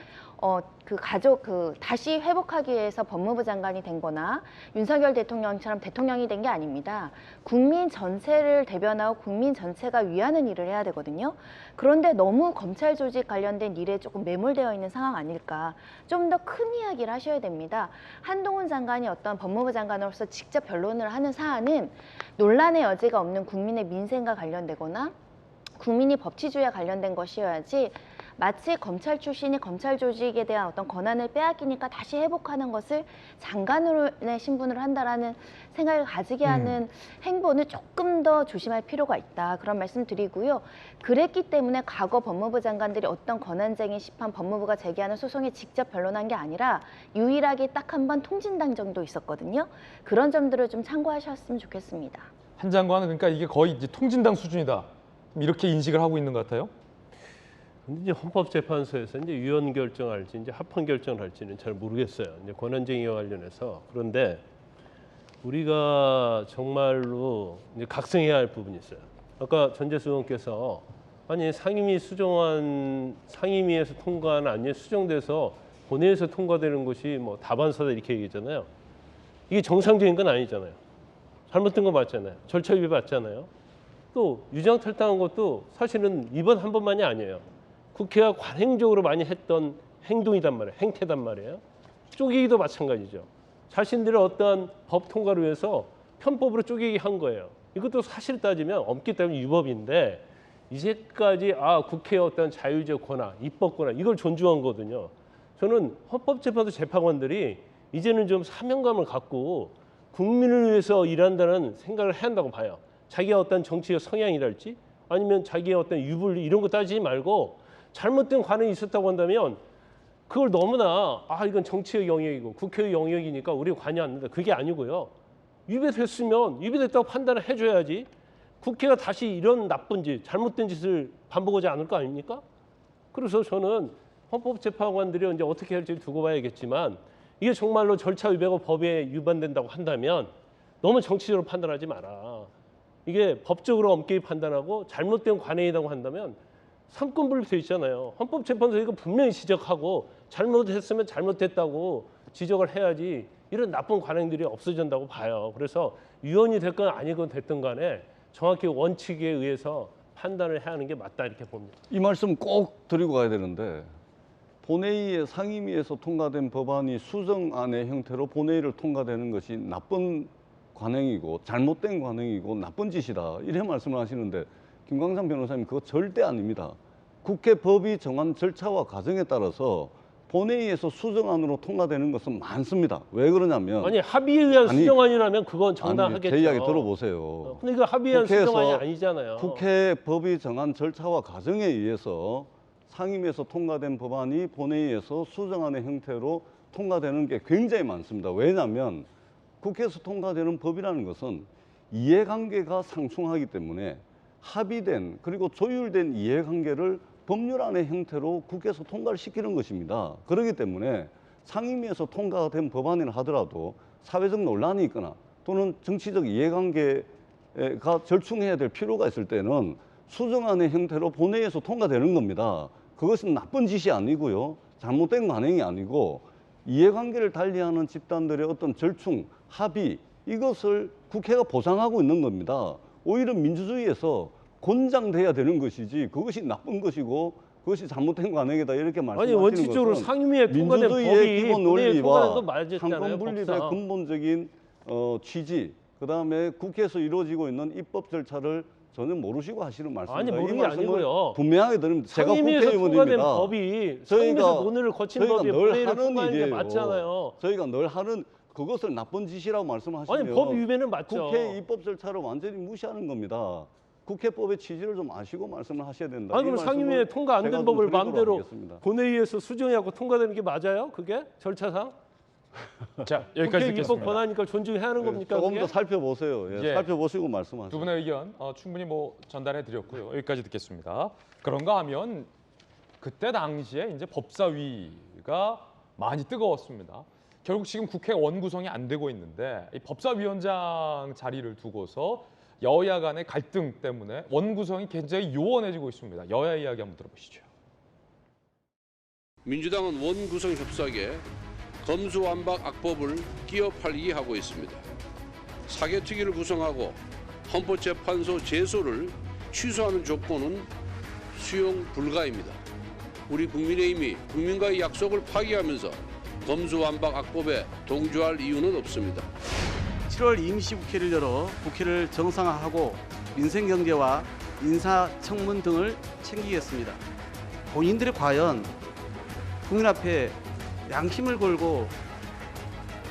[SPEAKER 10] 다시 회복하기 위해서 법무부 장관이 된 거나 윤석열 대통령처럼 대통령이 된 게 아닙니다. 국민 전체를 대변하고 국민 전체가 위하는 일을 해야 되거든요. 그런데 너무 검찰 조직 관련된 일에 조금 매몰되어 있는 상황 아닐까. 좀 더 큰 이야기를 하셔야 됩니다. 한동훈 장관이 어떤 법무부 장관으로서 직접 변론을 하는 사안은 논란의 여지가 없는 국민의 민생과 관련되거나 국민이 법치주의와 관련된 것이어야지 마치 검찰 출신이 검찰 조직에 대한 어떤 권한을 빼앗기니까 다시 회복하는 것을 장관의 신분으로 한다라는 생각을 가지게 하는 행보는 조금 더 조심할 필요가 있다. 그런 말씀 드리고요. 그랬기 때문에 과거 법무부 장관들이 어떤 권한쟁의 심판 법무부가 제기하는 소송에 직접 변론한 게 아니라 유일하게 딱 한 번 통진당 정도 있었거든요. 그런 점들을 좀 참고하셨으면 좋겠습니다.
[SPEAKER 1] 한 장관은 그러니까 이게 거의 이제 통진당 수준이다. 이렇게 인식을 하고 있는 것 같아요.
[SPEAKER 9] 근데 이제 헌법재판소에서 이제 위헌 결정할지 이제 합헌 결정을 할지는 잘 모르겠어요. 이제 권한쟁의와 관련해서. 그런데 우리가 정말로 이제 각성해야 할 부분이 있어요. 아까 전재수 의원께서 아니 상임위에서 통과는 아니에요. 수정돼서 본회의에서 통과되는 것이 뭐 다반사다 이렇게 얘기했잖아요. 이게 정상적인 건 아니잖아요. 잘못된 거 맞잖아요. 절차 위배 맞잖아요. 또 유장 탈당한 것도 사실은 이번 한 번만이 아니에요. 국회가 관행적으로 많이 했던 행동이단 말이에요. 행태단 말이에요. 쪼개기도 마찬가지죠. 자신들의 어떠한 법 통과를 위해서 편법으로 쪼개기 한 거예요. 이것도 사실 따지면 엄기 때문에 유법인데 이제까지 국회의 어떤 자유적 권한, 입법 권한 이걸 존중한 거거든요. 저는 헌법재판소 재판관들이 이제는 좀 사명감을 갖고 국민을 위해서 일한다는 생각을 해야 한다고 봐요. 자기의 어떤 정치적 성향이랄지 아니면 자기의 어떤 유불리 이런 거 따지지 말고 잘못된 관행이 있었다고 한다면 그걸 너무나 이건 정치의 영역이고 국회의 영역이니까 우리가 관여 안 된다. 그게 아니고요. 위배됐으면 위배됐다고 판단을 해줘야지 국회가 다시 이런 나쁜 짓, 잘못된 짓을 반복하지 않을 거 아닙니까? 그래서 저는 헌법재판관들이 이제 어떻게 할지 두고 봐야겠지만 이게 정말로 절차 위배가 법에 위반된다고 한다면 너무 정치적으로 판단하지 마라. 이게 법적으로 엄격히 판단하고 잘못된 관행이라고 한다면 삼권분립돼 있잖아요. 헌법재판소 이거 분명히 지적하고 잘못했으면 잘못됐다고 지적을 해야지 이런 나쁜 관행들이 없어진다고 봐요. 그래서 위헌이 됐건 아니건 됐든 간에 정확히 원칙에 의해서 판단을 해야 하는 게 맞다 이렇게 봅니다.
[SPEAKER 6] 이 말씀 꼭 드리고 가야 되는데 본회의에 상임위에서 통과된 법안이 수정안의 형태로 본회의를 통과되는 것이 나쁜 관행이고 잘못된 관행이고 나쁜 짓이다 이래 말씀을 하시는데 김광삼 변호사님 그거 절대 아닙니다. 국회 법이 정한 절차와 과정에 따라서 본회의에서 수정안으로 통과되는 것은 많습니다. 왜 그러냐면
[SPEAKER 9] 아니 합의에 의한 수정안이라면 그건 정당하겠죠.
[SPEAKER 6] 제 이야기 들어보세요.
[SPEAKER 9] 근데 그 합의에 의한 수정안이 아니잖아요.
[SPEAKER 6] 국회 법이 정한 절차와 과정에 의해서 상임위에서 통과된 법안이 본회의에서 수정안의 형태로 통과되는 게 굉장히 많습니다. 왜냐하면 국회에서 통과되는 법이라는 것은 이해관계가 상충하기 때문에 합의된 그리고 조율된 이해관계를 법률안의 형태로 국회에서 통과를 시키는 것입니다. 그렇기 때문에 상임위에서 통과된 법안이라 하더라도 사회적 논란이 있거나 또는 정치적 이해관계가 절충해야 될 필요가 있을 때는 수정안의 형태로 본회의에서 통과되는 겁니다. 그것은 나쁜 짓이 아니고요. 잘못된 관행이 아니고 이해관계를 달리하는 집단들의 어떤 절충, 합의 이것을 국회가 보장하고 있는 겁니다. 오히려 민주주의에서 권장돼야 되는 것이지 그것이 나쁜 것이고 그것이 잘못된 관행이다 이렇게 말씀하시는 것은
[SPEAKER 9] 원칙적으로 상임위에 통과된
[SPEAKER 6] 민주주의의 기본 논리와
[SPEAKER 9] 맞았잖아요,
[SPEAKER 6] 상권 분립의
[SPEAKER 9] 법상.
[SPEAKER 6] 근본적인 취지 그다음에 국회에서 이루어지고 있는 입법 절차를 전혀 모르시고 하시는 말씀입니다.
[SPEAKER 9] 아니 모르는
[SPEAKER 6] 이
[SPEAKER 9] 게
[SPEAKER 6] 말씀을
[SPEAKER 9] 아니고요.
[SPEAKER 6] 분명하게 드립니다. 제가
[SPEAKER 9] 상임위에서 통과된
[SPEAKER 6] 국회의원입니다.
[SPEAKER 9] 법이 상임위에서 논의를 거친 법이 본회의를 통과하는 게
[SPEAKER 6] 일이에요.
[SPEAKER 9] 맞잖아요.
[SPEAKER 6] 저희가 늘 하는 그것을 나쁜 짓이라고 말씀하시면
[SPEAKER 9] 아니 법 위배는 맞죠.
[SPEAKER 6] 국회 입법 절차를 완전히 무시하는 겁니다. 국회법의 취지를 좀 아시고 말씀을 하셔야 된다.
[SPEAKER 9] 아니 그럼 상임위에 통과 안 된 법을 마음대로
[SPEAKER 6] 하겠습니다.
[SPEAKER 9] 본회의에서 수정하고 통과되는 게 맞아요? 그게 절차상?
[SPEAKER 1] 자 여기까지
[SPEAKER 9] 국회
[SPEAKER 1] 듣겠습니다.
[SPEAKER 9] 입법 권한이니까 존중해야 하는 겁니까?
[SPEAKER 6] 조금
[SPEAKER 9] 그게?
[SPEAKER 6] 더 살펴보세요. 예,
[SPEAKER 1] 예.
[SPEAKER 6] 살펴보시고 말씀하세요.
[SPEAKER 1] 두 분의 의견 충분히 전달해 드렸고요. 여기까지 듣겠습니다. 그런가 하면 그때 당시에 이제 법사위가 많이 뜨거웠습니다. 결국 지금 국회 원구성이 안 되고 있는데 이 법사위원장 자리를 두고서 여야 간의 갈등 때문에 원구성이 굉장히 요원해지고 있습니다. 여야 이야기 한번 들어보시죠.
[SPEAKER 17] 민주당은 원구성 협상에 검수완박 악법을 끼어 팔리게 하고 있습니다. 사개특위를 구성하고 헌법재판소 제소를 취소하는 조건은 수용 불가입니다. 우리 국민의힘이 국민과의 약속을 파기하면서 검수완박 악법에 동조할 이유는 없습니다.
[SPEAKER 18] 7월 임시국회를 열어 국회를 정상화하고 민생경제와 인사청문 등을 챙기겠습니다. 본인들이 과연 국민 앞에 양심을 걸고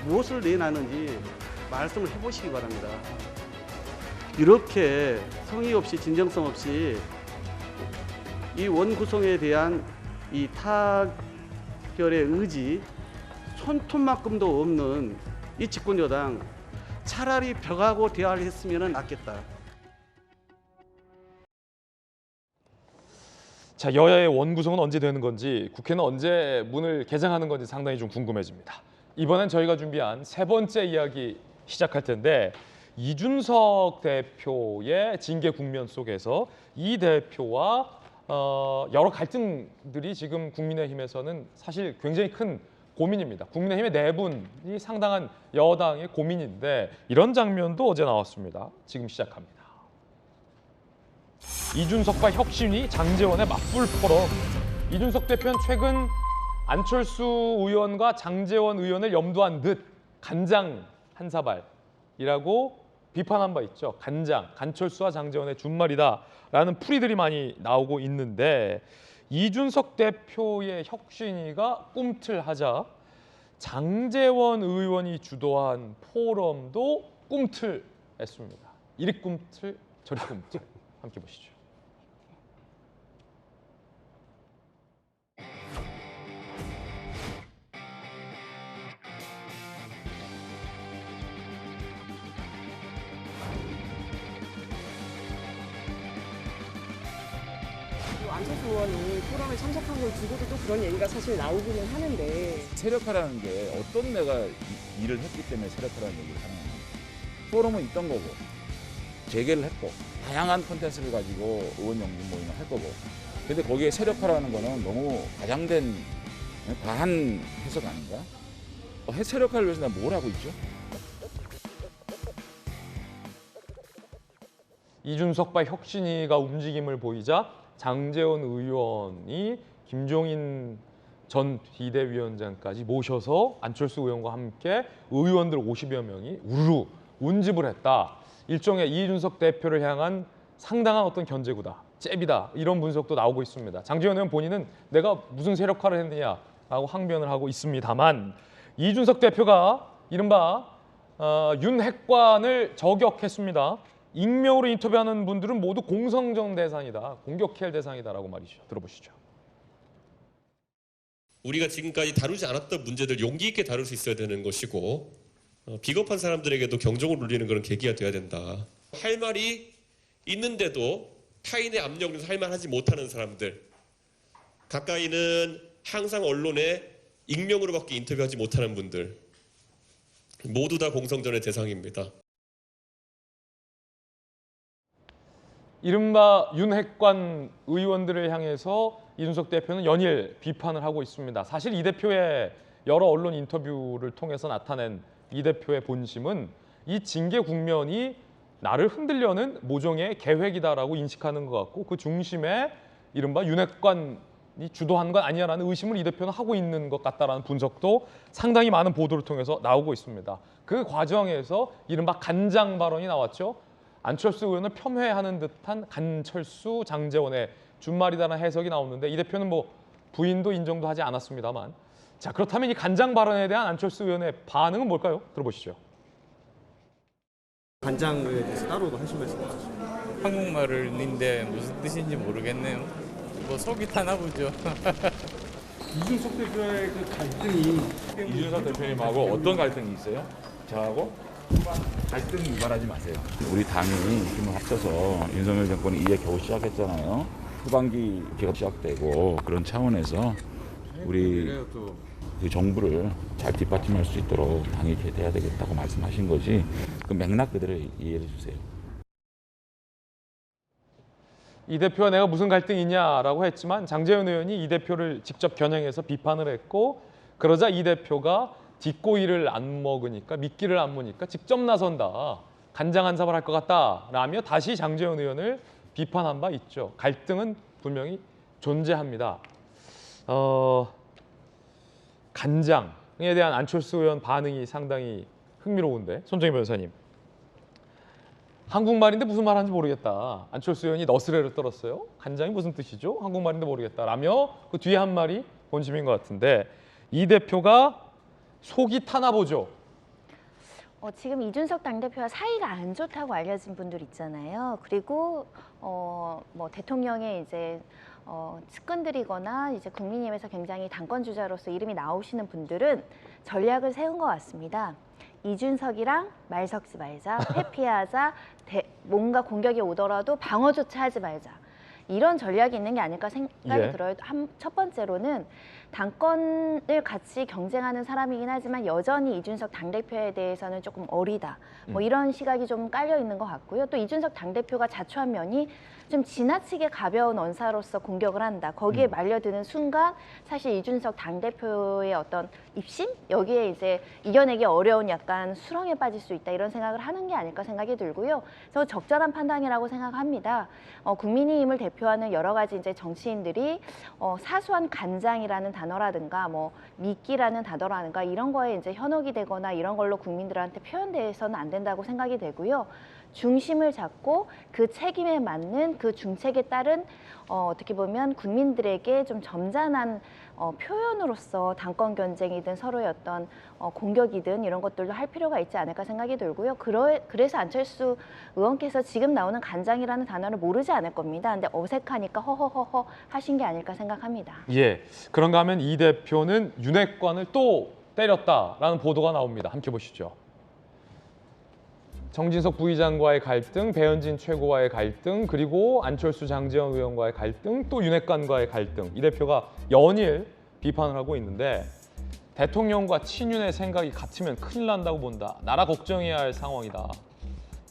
[SPEAKER 18] 무엇을 내놨는지 말씀을 해보시기 바랍니다. 이렇게 성의 없이 진정성 없이 이 원구성에 대한 이 타결의 의지 손톱만큼도 없는 이 집권여당 차라리 벽하고 대화를 했으면 낫겠다.
[SPEAKER 1] 자, 여야의 원구성은 언제 되는 건지 국회는 언제 문을 개장하는 건지 상당히 좀 궁금해집니다. 이번엔 저희가 준비한 세 번째 이야기 시작할 텐데 이준석 대표의 징계 국면 속에서 이 대표와 여러 갈등들이 지금 국민의힘에서는 사실 굉장히 큰 고민입니다. 국민의힘의 내분이 상당한 여당의 고민인데 이런 장면도 어제 나왔습니다. 지금 시작합니다. 이준석과 혁신위 장제원의 맞불 포럼. 이준석 대표는 최근 안철수 의원과 장제원 의원을 염두한 듯 간장 한 사발이라고 비판한 바 있죠. 간장, 간철수와 장제원의 준말이다라는 풀이들이 많이 나오고 있는데 이준석 대표의 혁신위가 꿈틀하자 장제원 의원이 주도한 포럼도 꿈틀했습니다. 이리 꿈틀, 저리 꿈틀. 함께 보시죠.
[SPEAKER 19] 안철수 의원이 포럼에 참석한 걸 두고도 또 그런 얘기가 사실 나오기는 하는데
[SPEAKER 20] 세력화라는 게 어떤 내가 일을 했기 때문에 세력화라는 얘기를 하는 거예요. 포럼은 있던 거고 재개를 했고 다양한 콘텐츠를 가지고 의원 영진 모임을 할 거고 근데 거기에 세력화라는 거는 너무 과장된 과한 해석 아닌가? 세력화를 위해서 내가 뭘 하고 있죠?
[SPEAKER 1] 이준석과 혁신위가 움직임을 보이자 장제원 의원이 김종인 전 비대위원장까지 모셔서 안철수 의원과 함께 의원들 50여 명이 우르르 운집을 했다. 일종의 이준석 대표를 향한 상당한 어떤 견제구다. 잽이다. 이런 분석도 나오고 있습니다. 장제원 의원 본인은 내가 무슨 세력화를 했느냐라고 항변을 하고 있습니다만 이준석 대표가 이른바 윤핵관을 저격했습니다. 익명으로 인터뷰하는 분들은 모두 공성전 대상이다. 공격해야 할 대상이다라고 말이죠. 들어보시죠.
[SPEAKER 21] 우리가 지금까지 다루지 않았던 문제들 용기 있게 다룰 수 있어야 되는 것이고 비겁한 사람들에게도 경종을 울리는 그런 계기가 돼야 된다. 할 말이 있는데도 타인의 압력으로 할 말 하지 못하는 사람들, 가까이는 항상 언론에 익명으로밖에 인터뷰하지 못하는 분들 모두 다 공성전의 대상입니다.
[SPEAKER 1] 이른바 윤핵관 의원들을 향해서 이준석 대표는 연일 비판을 하고 있습니다. 사실 이 대표의 여러 언론 인터뷰를 통해서 나타낸 이 대표의 본심은 이 징계 국면이 나를 흔들려는 모종의 계획이다라고 인식하는 것 같고 그 중심에 이른바 윤핵관이 주도한 건 아니야라는 의심을 이 대표는 하고 있는 것 같다라는 분석도 상당히 많은 보도를 통해서 나오고 있습니다. 그 과정에서 이른바 간장 발언이 나왔죠. 안철수 의원을 폄훼하는 듯한 간철수 장제원의 준말이다라는 해석이 나오는데 이 대표는 뭐 부인도 인정도 하지 않았습니다만 자 그렇다면 이 간장 발언에 대한 안철수 의원의 반응은 뭘까요? 들어보시죠.
[SPEAKER 22] 간장에 대해서 따로도 하신 말씀 없으시죠?
[SPEAKER 23] 한국말인데 무슨 뜻인지 모르겠네요. 뭐 속이 타나 보죠.
[SPEAKER 24] 이준석 대표의 그 갈등이
[SPEAKER 20] 이준석 대표님하고 어떤 갈등이 있어요? 저하고? 갈등 유발하지 마세요. 우리 당이 힘을 합쳐서 윤석열 정권이 이제 겨우 시작했잖아요. 후반기 개혁 시작되고 그런 차원에서 우리 그 정부를 잘 뒷받침할 수 있도록 당이 돼야 되겠다고 말씀하신 거지. 그 맥락 그대로 이해해 주세요.
[SPEAKER 1] 이 대표와 내가 무슨 갈등이 있냐라고 했지만 장제원 의원이 이 대표를 직접 겨냥해서 비판을 했고 그러자 이 대표가 뒷고이를 안 먹으니까 미끼를 안 무니까 직접 나선다. 간장 한 사발 할 것 같다. 라며 다시 장제원 의원을 비판한 바 있죠. 갈등은 분명히 존재합니다. 간장에 대한 안철수 의원 반응이 상당히 흥미로운데 손정희 변호사님. 한국말인데 무슨 말 하는지 모르겠다. 안철수 의원이 너스레를 떨었어요. 간장이 무슨 뜻이죠? 한국말인데 모르겠다. 라며 그 뒤에 한 말이 본심인 것 같은데 이 대표가 속이 타나 보죠.
[SPEAKER 10] 지금 이준석 당대표와 사이가 안 좋다고 알려진 분들 있잖아요. 그리고 뭐 대통령의 이제 측근들이거나 이제 국민의힘에서 굉장히 당권 주자로서 이름이 나오시는 분들은 전략을 세운 것 같습니다. 이준석이랑 말 섞지 말자, 회피하자, 뭔가 공격이 오더라도 방어조차 하지 말자. 이런 전략이 있는 게 아닐까 생각이 들어요. 첫 번째로는 당권을 같이 경쟁하는 사람이긴 하지만 여전히 이준석 당대표에 대해서는 조금 어리다. 뭐 이런 시각이 좀 깔려 있는 것 같고요. 또 이준석 당대표가 자초한 면이 좀 지나치게 가벼운 언사로서 공격을 한다. 거기에 말려드는 순간 사실 이준석 당대표의 어떤 입심? 여기에 이제 이겨내기 어려운 약간 수렁에 빠질 수 있다. 이런 생각을 하는 게 아닐까 생각이 들고요. 그래서 적절한 판단이라고 생각합니다. 국민의힘을 대표하는 여러 가지 이제 정치인들이 사소한 간장이라는 단어라든가 뭐 미끼라는 단어라든가 이런 거에 이제 현혹이 되거나 이런 걸로 국민들한테 표현돼서는 안 된다고 생각이 되고요. 중심을 잡고 그 책임에 맞는 그 중책에 따른 어떻게 보면 국민들에게 좀 점잖은 표현으로서 당권 경쟁이든 서로의 어떤 공격이든 이런 것들도 할 필요가 있지 않을까 생각이 들고요. 그래서 안철수 의원께서 지금 나오는 간장이라는 단어를 모르지 않을 겁니다. 근데 어색하니까 허허허허 하신 게 아닐까 생각합니다.
[SPEAKER 1] 예, 그런가 하면 이 대표는 윤핵관을 또 때렸다라는 보도가 나옵니다. 함께 보시죠. 정진석 부의장과의 갈등, 배현진 최고와의 갈등, 그리고 안철수 장제원 의원과의 갈등, 또 윤핵관과의 갈등. 이 대표가 연일 비판을 하고 있는데 대통령과 친윤의 생각이 같으면 큰일 난다고 본다. 나라 걱정해야 할 상황이다.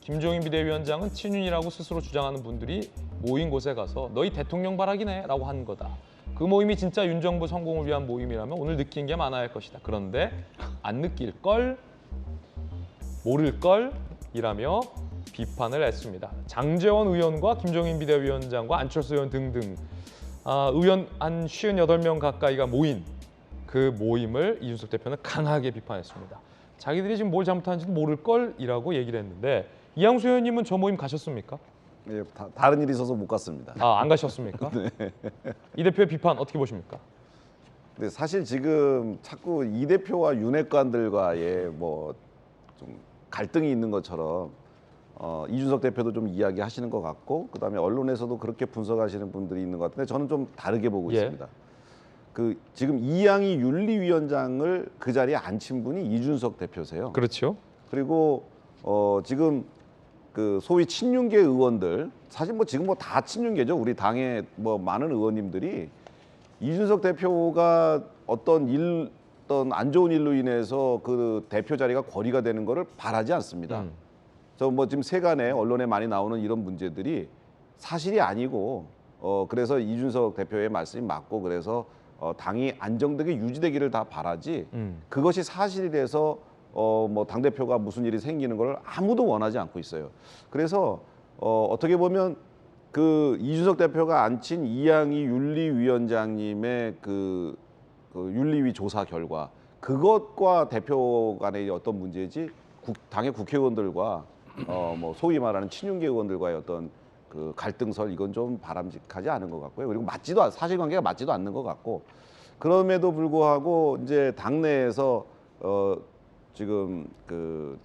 [SPEAKER 1] 김종인 비대위원장은 친윤이라고 스스로 주장하는 분들이 모인 곳에 가서 너희 대통령 발악이네 라고 한 거다. 그 모임이 진짜 윤 정부 성공을 위한 모임이라면 오늘 느낀 게 많아야 할 것이다. 그런데 안 느낄 걸, 모를 걸 이라며 비판을 했습니다. 장제원 의원과 김종인 비대위원장과 안철수 의원 등등 의원 한 58명 가까이가 모인 그 모임을 이준석 대표는 강하게 비판했습니다. 자기들이 지금 뭘 잘못하는지도 모를 걸이라고 얘기를 했는데 이양수 의원님은 저 모임 가셨습니까?
[SPEAKER 5] 예, 다른 일이 있어서 못 갔습니다.
[SPEAKER 1] 아, 안 가셨습니까?
[SPEAKER 5] 네.
[SPEAKER 1] 이 대표의 비판 어떻게 보십니까?
[SPEAKER 5] 근데 사실 지금 자꾸 이 대표와 윤핵관들과의 뭐 좀 갈등이 있는 것처럼 이준석 대표도 좀 이야기하시는 것 같고 그다음에 언론에서도 그렇게 분석하시는 분들이 있는 것 같은데 저는 좀 다르게 보고 있습니다. 그 지금 이양희 윤리위원장을 그 자리에 앉힌 분이 이준석 대표세요.
[SPEAKER 1] 그렇죠.
[SPEAKER 5] 그리고 지금 그 소위 친윤계 의원들 사실 뭐 지금 뭐 다 친윤계죠. 우리 당의 뭐 많은 의원님들이 이준석 대표가 어떤 안 좋은 일로 인해서 그 대표 자리가 거리가 되는 거를 바라지 않습니다. 저 뭐 지금 세간에 언론에 많이 나오는 이런 문제들이 사실이 아니고 그래서 이준석 대표의 말씀이 맞고 그래서 당이 안정되게 유지되기를 다 바라지 그것이 사실이 돼서 뭐 당대표가 무슨 일이 생기는 걸 아무도 원하지 않고 있어요. 그래서 어떻게 보면 그 이준석 대표가 앉힌 이양희 윤리위원장님의 그 윤리위 조사 결과 그것과 대표 간의 어떤 문제지 당의 국회의원들과 뭐 소위 말하는 친윤계 의원들과의 어떤 그 갈등설 이건 좀 바람직하지 않은 것 같고요. 그리고 사실관계가 맞지도 않는 것 같고 그럼에도 불구하고 이제 당내에서 지금 그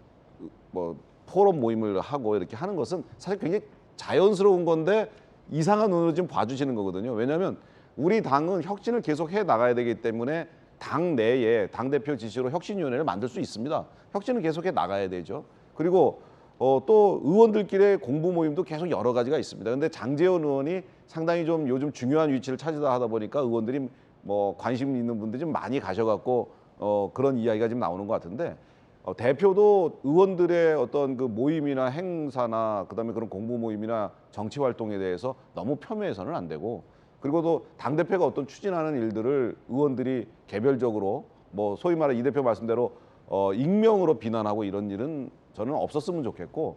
[SPEAKER 5] 뭐 포럼 모임을 하고 이렇게 하는 것은 사실 굉장히 자연스러운 건데 이상한 눈으로 지금 봐주시는 거거든요. 왜냐하면 우리 당은 혁신을 계속 해 나가야 되기 때문에 당 내에 당대표 지시로 혁신위원회를 만들 수 있습니다. 혁신을 계속해 나가야 되죠. 그리고 또 의원들끼리의 공부 모임도 계속 여러 가지가 있습니다. 근데 장제원 의원이 상당히 좀 요즘 중요한 위치를 차지다 하다 보니까 의원들이 뭐 관심 있는 분들이 좀 많이 가셔갖고 그런 이야기가 지금 나오는 것 같은데 대표도 의원들의 어떤 그 모임이나 행사나 그다음에 그런 공부 모임이나 정치 활동에 대해서 너무 폄훼해서는 안 되고 그리고 또 당대표가 어떤 추진하는 일들을 의원들이 개별적으로 뭐 소위 말해 이 대표 말씀대로 익명으로 비난하고 이런 일은 저는 없었으면 좋겠고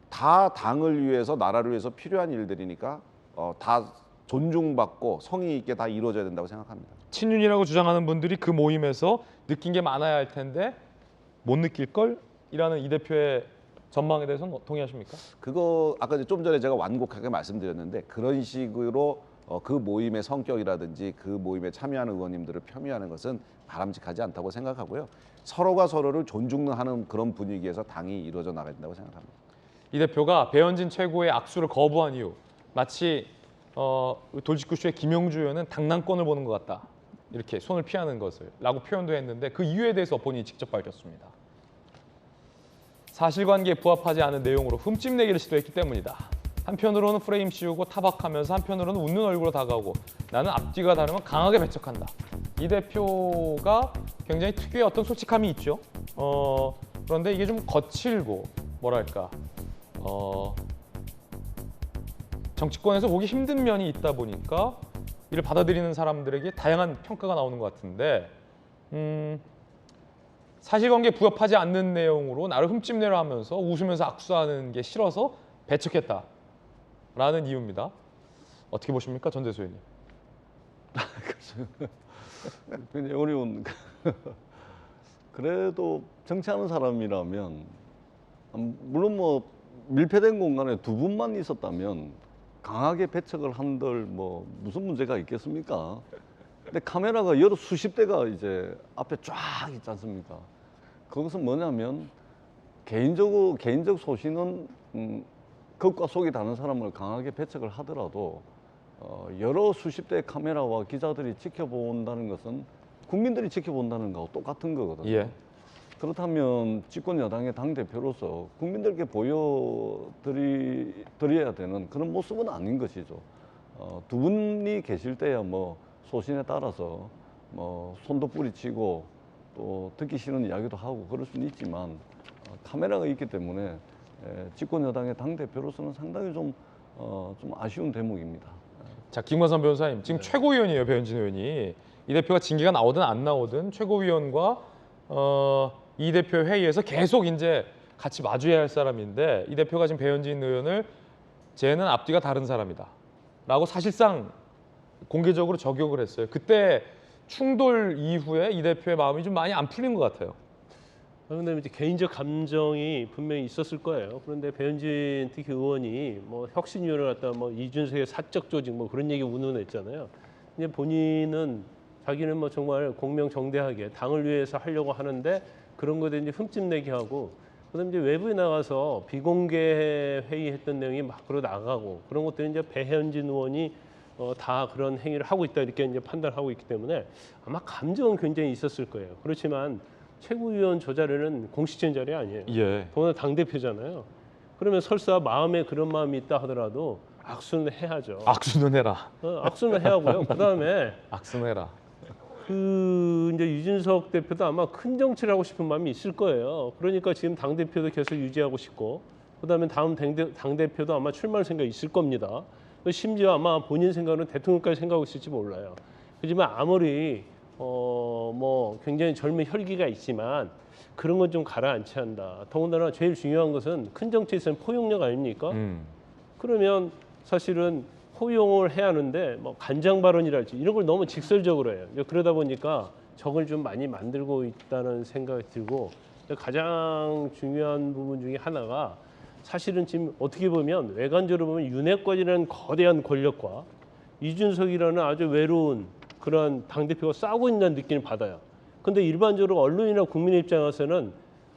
[SPEAKER 5] 다 당을 위해서 나라를 위해서 필요한 일들이니까 다 존중받고 성의 있게 다 이루어져야 된다고 생각합니다.
[SPEAKER 1] 친윤이라고 주장하는 분들이 그 모임에서 느낀 게 많아야 할 텐데 못 느낄 걸이라는 이 대표의 전망에 대해서는 동의하십니까?
[SPEAKER 5] 그거 아까 좀 전에 제가 완곡하게 말씀드렸는데 그런 식으로 그 모임의 성격이라든지 그 모임에 참여하는 의원님들을 폄훼하는 것은 바람직하지 않다고 생각하고요. 서로가 서로를 존중하는 그런 분위기에서 당이 이루어져 나가야 된다고 생각합니다.
[SPEAKER 1] 이 대표가 배현진 최고의 악수를 거부한 이유 마치 돌직구쇼의 김영주 의원은 당랑권을 보는 것 같다. 이렇게 손을 피하는 것을 라고 표현도 했는데 그 이유에 대해서 본인이 직접 밝혔습니다. 사실관계에 부합하지 않은 내용으로 흠집내기를 시도했기 때문이다. 한편으로는 프레임 씌우고 타박하면서 한편으로는 웃는 얼굴로 다가오고 나는 앞뒤가 다르면 강하게 배척한다. 이 대표가 굉장히 특유의 어떤 솔직함이 있죠. 그런데 이게 좀 거칠고 뭐랄까 정치권에서 보기 힘든 면이 있다 보니까 이를 받아들이는 사람들에게 다양한 평가가 나오는 것 같은데 사실관계에 부합하지 않는 내용으로 나를 흠집내려 하면서 웃으면서 악수하는 게 싫어서 배척했다라는 이유입니다. 어떻게 보십니까, 전재수 의원님?
[SPEAKER 6] 굉장히 어려운. 그래도 정치하는 사람이라면 물론 뭐 밀폐된 공간에 두 분만 있었다면 강하게 배척을 한들 뭐 무슨 문제가 있겠습니까? 근데 카메라가 여러 수십 대가 이제 앞에 쫙 있지 않습니까? 그것은 뭐냐면 개인적 소신은 겉과 속이 다른 사람을 강하게 배척을 하더라도 여러 수십 대의 카메라와 기자들이 지켜본다는 것은 국민들이 지켜본다는 거하고 똑같은 거거든요.
[SPEAKER 1] 예.
[SPEAKER 6] 그렇다면 집권 여당의 당대표로서 국민들께 보여드려야 되는 그런 모습은 아닌 것이죠. 두 분이 계실 때야 뭐 소신에 따라서 뭐 손도 뿌리치고 또 듣기 싫은 이야기도 하고 그럴 수는 있지만 카메라가 있기 때문에 집권 여당의 당대표로서는 상당히 좀 아쉬운 대목입니다.
[SPEAKER 1] 자, 김관선 변호사님, 지금 최고위원이에요, 배현진 의원이. 이 대표가 징계가 나오든 안 나오든 최고위원과 이 대표 회의에서 계속 이제 같이 마주해야 할 사람인데 이 대표가 지금 배현진 의원을 쟤는 앞뒤가 다른 사람이다 라고 사실상 공개적으로 저격을 했어요. 그때 충돌 이후에 이 대표의 마음이 좀 많이 안 풀린 것 같아요.
[SPEAKER 9] 그런데 이제 개인적 감정이 분명히 있었을 거예요. 그런데 배현진 특히 의원이 뭐 혁신위원회를 갖다 뭐 이준석의 사적 조직 뭐 그런 얘기 운운했잖아요. 이제 본인은 자기는 뭐 정말 공명정대하게 당을 위해서 하려고 하는데 그런 거에 이제 흠집 내게 하고 그다음에 이제 외부에 나가서 비공개 회의했던 내용이 밖으로 나가고 그런 것들이 이제 배현진 의원이 다 그런 행위를 하고 있다 이렇게 이제 판단하고 있기 때문에 아마 감정은 굉장히 있었을 거예요. 그렇지만 최고위원 저 자리는 공식적인 자리 아니에요.
[SPEAKER 1] 예.
[SPEAKER 9] 더구나 당대표잖아요. 그러면 설사 마음에 그런 마음이 있다 하더라도 악수는 해야죠.
[SPEAKER 1] 악수는 해라.
[SPEAKER 9] 악수는 해야 하고요. 그다음에
[SPEAKER 1] 악수는 해라.
[SPEAKER 9] 이제 유진석 대표도 아마 큰 정치를 하고 싶은 마음이 있을 거예요. 그러니까 지금 당 대표도 계속 유지하고 싶고, 그다음에 다음 당 대표도 아마 출마할 생각이 있을 겁니다. 심지어 아마 본인 생각은 대통령까지 생각하고 있을지 몰라요. 하지만 아무리 뭐 굉장히 젊은 혈기가 있지만 그런 건 좀 가라앉혀야 한다. 더군다나 제일 중요한 것은 큰 정치에서는 포용력 아닙니까? 그러면 사실은 포용을 해야 하는데 뭐 간장 발언이랄지 이런 걸 너무 직설적으로 해요. 그러다 보니까 적을 좀 많이 만들고 있다는 생각이 들고, 가장 중요한 부분 중에 하나가 사실은 지금 어떻게 보면 외관적으로 보면 윤핵관이라는 거대한 권력과 이준석이라는 아주 외로운 그런 당대표가 싸우고 있다는 느낌을 받아요. 근데 일반적으로 언론이나 국민의 입장에서는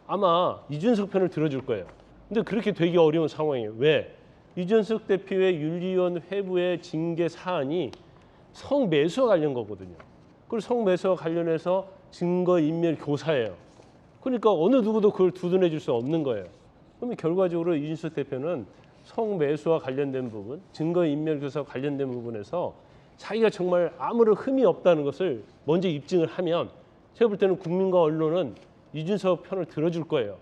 [SPEAKER 9] 아마 이준석 편을 들어줄 거예요. 근데 그렇게 되기 어려운 상황이에요. 왜? 이준석 대표의 윤리위원 회부의 징계 사안이 성매수와 관련 거거든요. 그리고 성매수와 관련해서 증거인멸 교사예요. 그러니까 어느 누구도 그걸 두둔해 줄 수 없는 거예요. 그러면 결과적으로 이준석 대표는 성매수와 관련된 부분, 증거인멸 교사와 관련된 부분에서 자기가 정말 아무런 흠이 없다는 것을 먼저 입증을 하면 제가 볼 때는 국민과 언론은 이준석 편을 들어줄 거예요.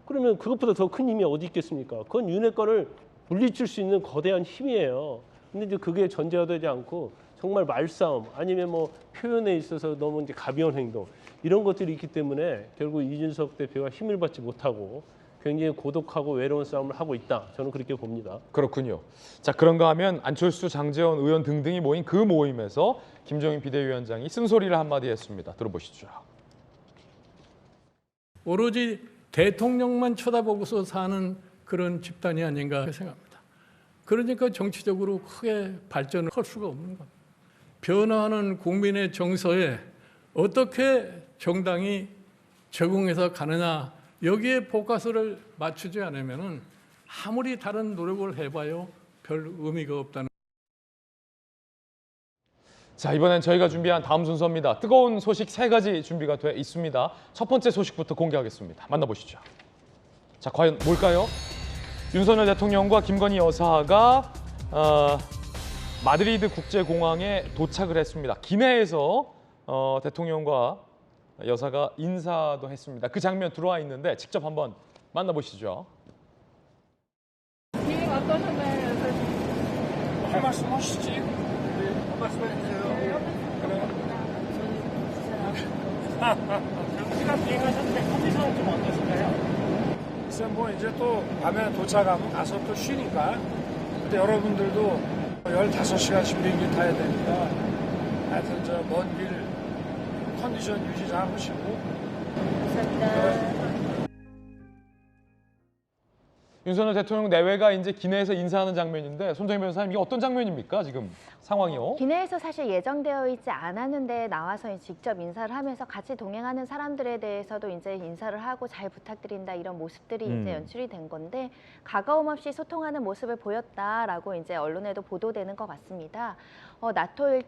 [SPEAKER 9] 그러면 그것보다 더 큰 힘이 어디 있겠습니까? 그건 윤핵관을 물리칠 수 있는 거대한 힘이에요. 근데 이제 그게 전제가 되지 않고 정말 말싸움 아니면 뭐 표현에 있어서 너무 이제 가벼운 행동 이런 것들이 있기 때문에 결국 이준석 대표가 힘을 받지 못하고 굉장히 고독하고 외로운 싸움을 하고 있다. 저는 그렇게 봅니다.
[SPEAKER 1] 그렇군요. 자, 그런가 하면 안철수, 장제원 의원 등등이 모인 그 모임에서 김종인 비대위원장이 쓴소리를 한마디 했습니다. 들어보시죠.
[SPEAKER 3] 오로지 대통령만 쳐다보고서 사는 그런 집단이 아닌가 생각합니다. 그러니까 정치적으로 크게 발전을 할 수가 없는 겁니다. 변화하는 국민의 정서에 어떻게 정당이 적응해서 가느냐, 여기에 포커스를 맞추지 않으면 아무리 다른 노력을 해봐요 별 의미가 없다는.
[SPEAKER 1] 자, 이번엔 저희가 준비한 다음 순서입니다. 뜨거운 소식 3가지 준비가 돼 있습니다. 첫 번째 소식부터 공개하겠습니다. 만나보시죠. 자, 과연 뭘까요? 윤석열 대통령과 김건희 여사가 마드리드 국제공항에 도착을 했습니다. 기내에서 대통령과 여사가 인사도 했습니다. 그 장면 들어와 있는데 직접 한번 만나보시죠.
[SPEAKER 4] 기획 어떠셨나요, 여사님?
[SPEAKER 24] 할 말씀 하시지. 한 말씀 해주세요.
[SPEAKER 4] 시간 비행하셨는데 컨디션은 좀 어떠신가요?
[SPEAKER 24] 글쎄 뭐 이제 또 밤에 도착하면 가서 또 쉬니까. 근데 여러분들도 15시간씩 비행기 타야 되니까 하여튼 저 먼 길 컨디션 유지 잘 하시고.
[SPEAKER 4] 감사합니다.
[SPEAKER 1] 윤석열 대통령 내외가 이제 기내에서 인사하는 장면인데 손정희 변호사님, 이게 어떤 장면입니까? 지금 상황이요?
[SPEAKER 10] 기내에서 사실 예정되어 있지 않았는데 나와서 직접 인사를 하면서 같이 동행하는 사람들에 대해서도 이제 인사를 하고 잘 부탁드린다 이런 모습들이 이제 연출이 된 건데, 가까움 없이 소통하는 모습을 보였다라고 이제 언론에도 보도되는 것 같습니다. 나토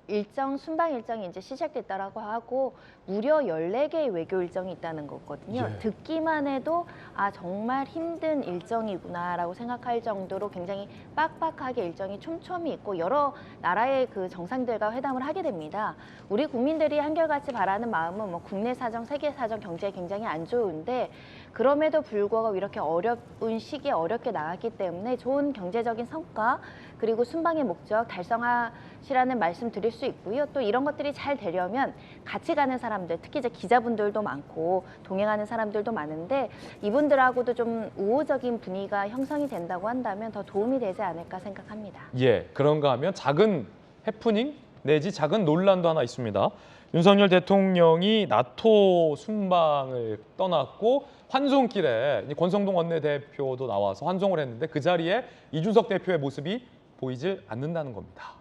[SPEAKER 10] 일정 순방 일정이 이제 시작됐다라고 하고 무려 14개의 외교 일정이 있다는 거거든요.
[SPEAKER 1] 예.
[SPEAKER 10] 듣기만 해도 아 정말 힘든 일정이구나라고 생각할 정도로 굉장히 빡빡하게 일정이 촘촘히 있고 여러 나라의 그 정상들과 회담을 하게 됩니다. 우리 국민들이 한결같이 바라는 마음은 뭐 국내 사정, 세계 사정, 경제에 굉장히 안 좋은데 그럼에도 불구하고 이렇게 어려운 시기에 어렵게 나갔기 때문에 좋은 경제적인 성과 그리고 순방의 목적 달성하시라는 말씀 드릴 수 있고요. 또 이런 것들이 잘 되려면 같이 가는 사람들, 특히 이제 기자분들도 많고 동행하는 사람들도 많은데 이분들하고도 좀 우호적인 분위기가 형성이 된다고 한다면 더 도움이 되지 않을까 생각합니다.
[SPEAKER 1] 예, 그런가 하면 작은 해프닝 내지 작은 논란도 하나 있습니다. 윤석열 대통령이 나토 순방을 떠났고 환송길에 권성동 원내대표도 나와서 환송을 했는데 그 자리에 이준석 대표의 모습이 보이질 않는다는 겁니다.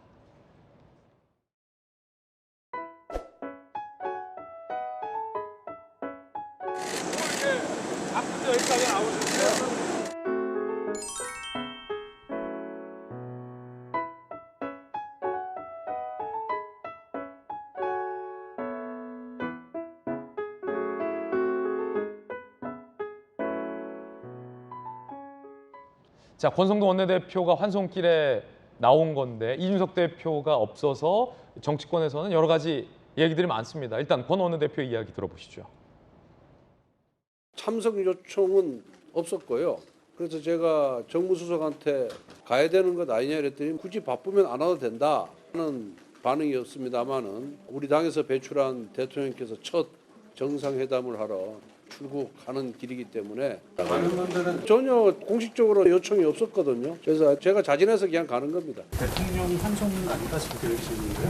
[SPEAKER 24] 여기까지 나오셨어요?
[SPEAKER 1] 자, 권성동 원내대표가 환송길에 나온 건데 이준석 대표가 없어서 정치권에서는 여러 가지 얘기들이 많습니다. 일단 권 원내대표 이야기 들어보시죠.
[SPEAKER 17] 참석 요청은 없었고요. 그래서 제가 정무수석한테 가야 되는 것 아니냐 그랬더니 굳이 바쁘면 안 와도 된다는 반응이었습니다만은 우리 당에서 배출한 대통령께서 첫 정상회담을 하러 출국하는 길이기 때문에
[SPEAKER 22] 많은 분들은
[SPEAKER 17] 전혀 공식적으로 요청이 없었거든요. 그래서 제가 자진해서 그냥 가는 겁니다.
[SPEAKER 22] 대통령 환송은 아니다 싶게 여기시는데요?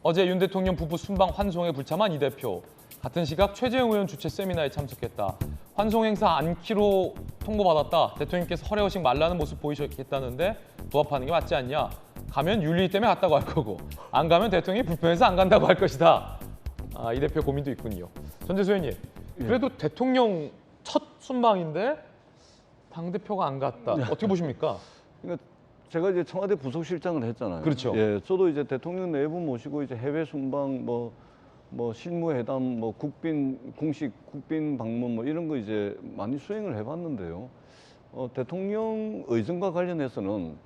[SPEAKER 1] 어제 윤 대통령 부부 순방 환송에 불참한 이 대표. 같은 시각 최재형 의원 주최 세미나에 참석했다. 환송 행사 않기로 통보받았다. 대통령께서 허례허식 말라는 모습 보이셨겠다는데 부합하는 게 맞지 않냐. 가면 윤리 때문에 갔다고 할 거고 안 가면 대통령이 불편해서 안 간다고 할 것이다. 이 대표 고민도 있군요. 전재수 의원님, 그래도 대통령 첫 순방인데 당대표가 안 갔다. 어떻게 보십니까?
[SPEAKER 6] 그러니까 제가 이제 청와대 부속실장을 했잖아요.
[SPEAKER 1] 그렇죠.
[SPEAKER 6] 예, 저도 이제 대통령 내부 모시고 이제 해외 순방 뭐 실무회담, 뭐 공식 국빈 방문 뭐 이런 거 이제 많이 수행을 해봤는데요. 대통령 의전과 관련해서는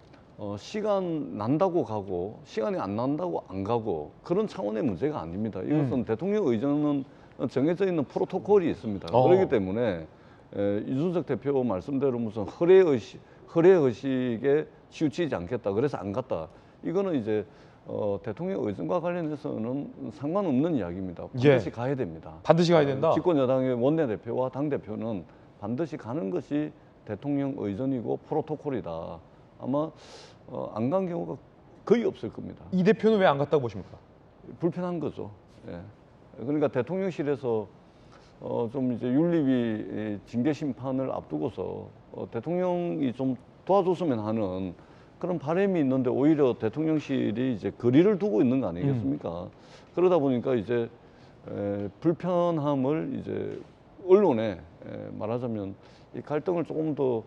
[SPEAKER 6] 시간 난다고 가고 시간이 안 난다고 안 가고 그런 차원의 문제가 아닙니다. 이것은 대통령 의전은 정해져 있는 프로토콜이 있습니다. 그렇기 때문에 이준석 대표 말씀대로 무슨 허례의식에 치우치지 않겠다. 그래서 안 갔다. 이거는 이제 대통령 의전과 관련해서는 상관없는 이야기입니다. 반드시 가야 됩니다.
[SPEAKER 1] 반드시 가야 된다?
[SPEAKER 6] 집권 여당의 원내대표와 당대표는 반드시 가는 것이 대통령 의전이고 프로토콜이다. 아마 안 간 경우가 거의 없을 겁니다.
[SPEAKER 1] 이 대표는 왜 안 갔다고 보십니까?
[SPEAKER 6] 불편한 거죠. 예. 그러니까 대통령실에서 좀 이제 윤리위 징계 심판을 앞두고서 대통령이 좀 도와줬으면 하는 그런 바람이 있는데 오히려 대통령실이 이제 거리를 두고 있는 거 아니겠습니까? 그러다 보니까 이제 불편함을 이제 언론에 말하자면 이 갈등을 조금 더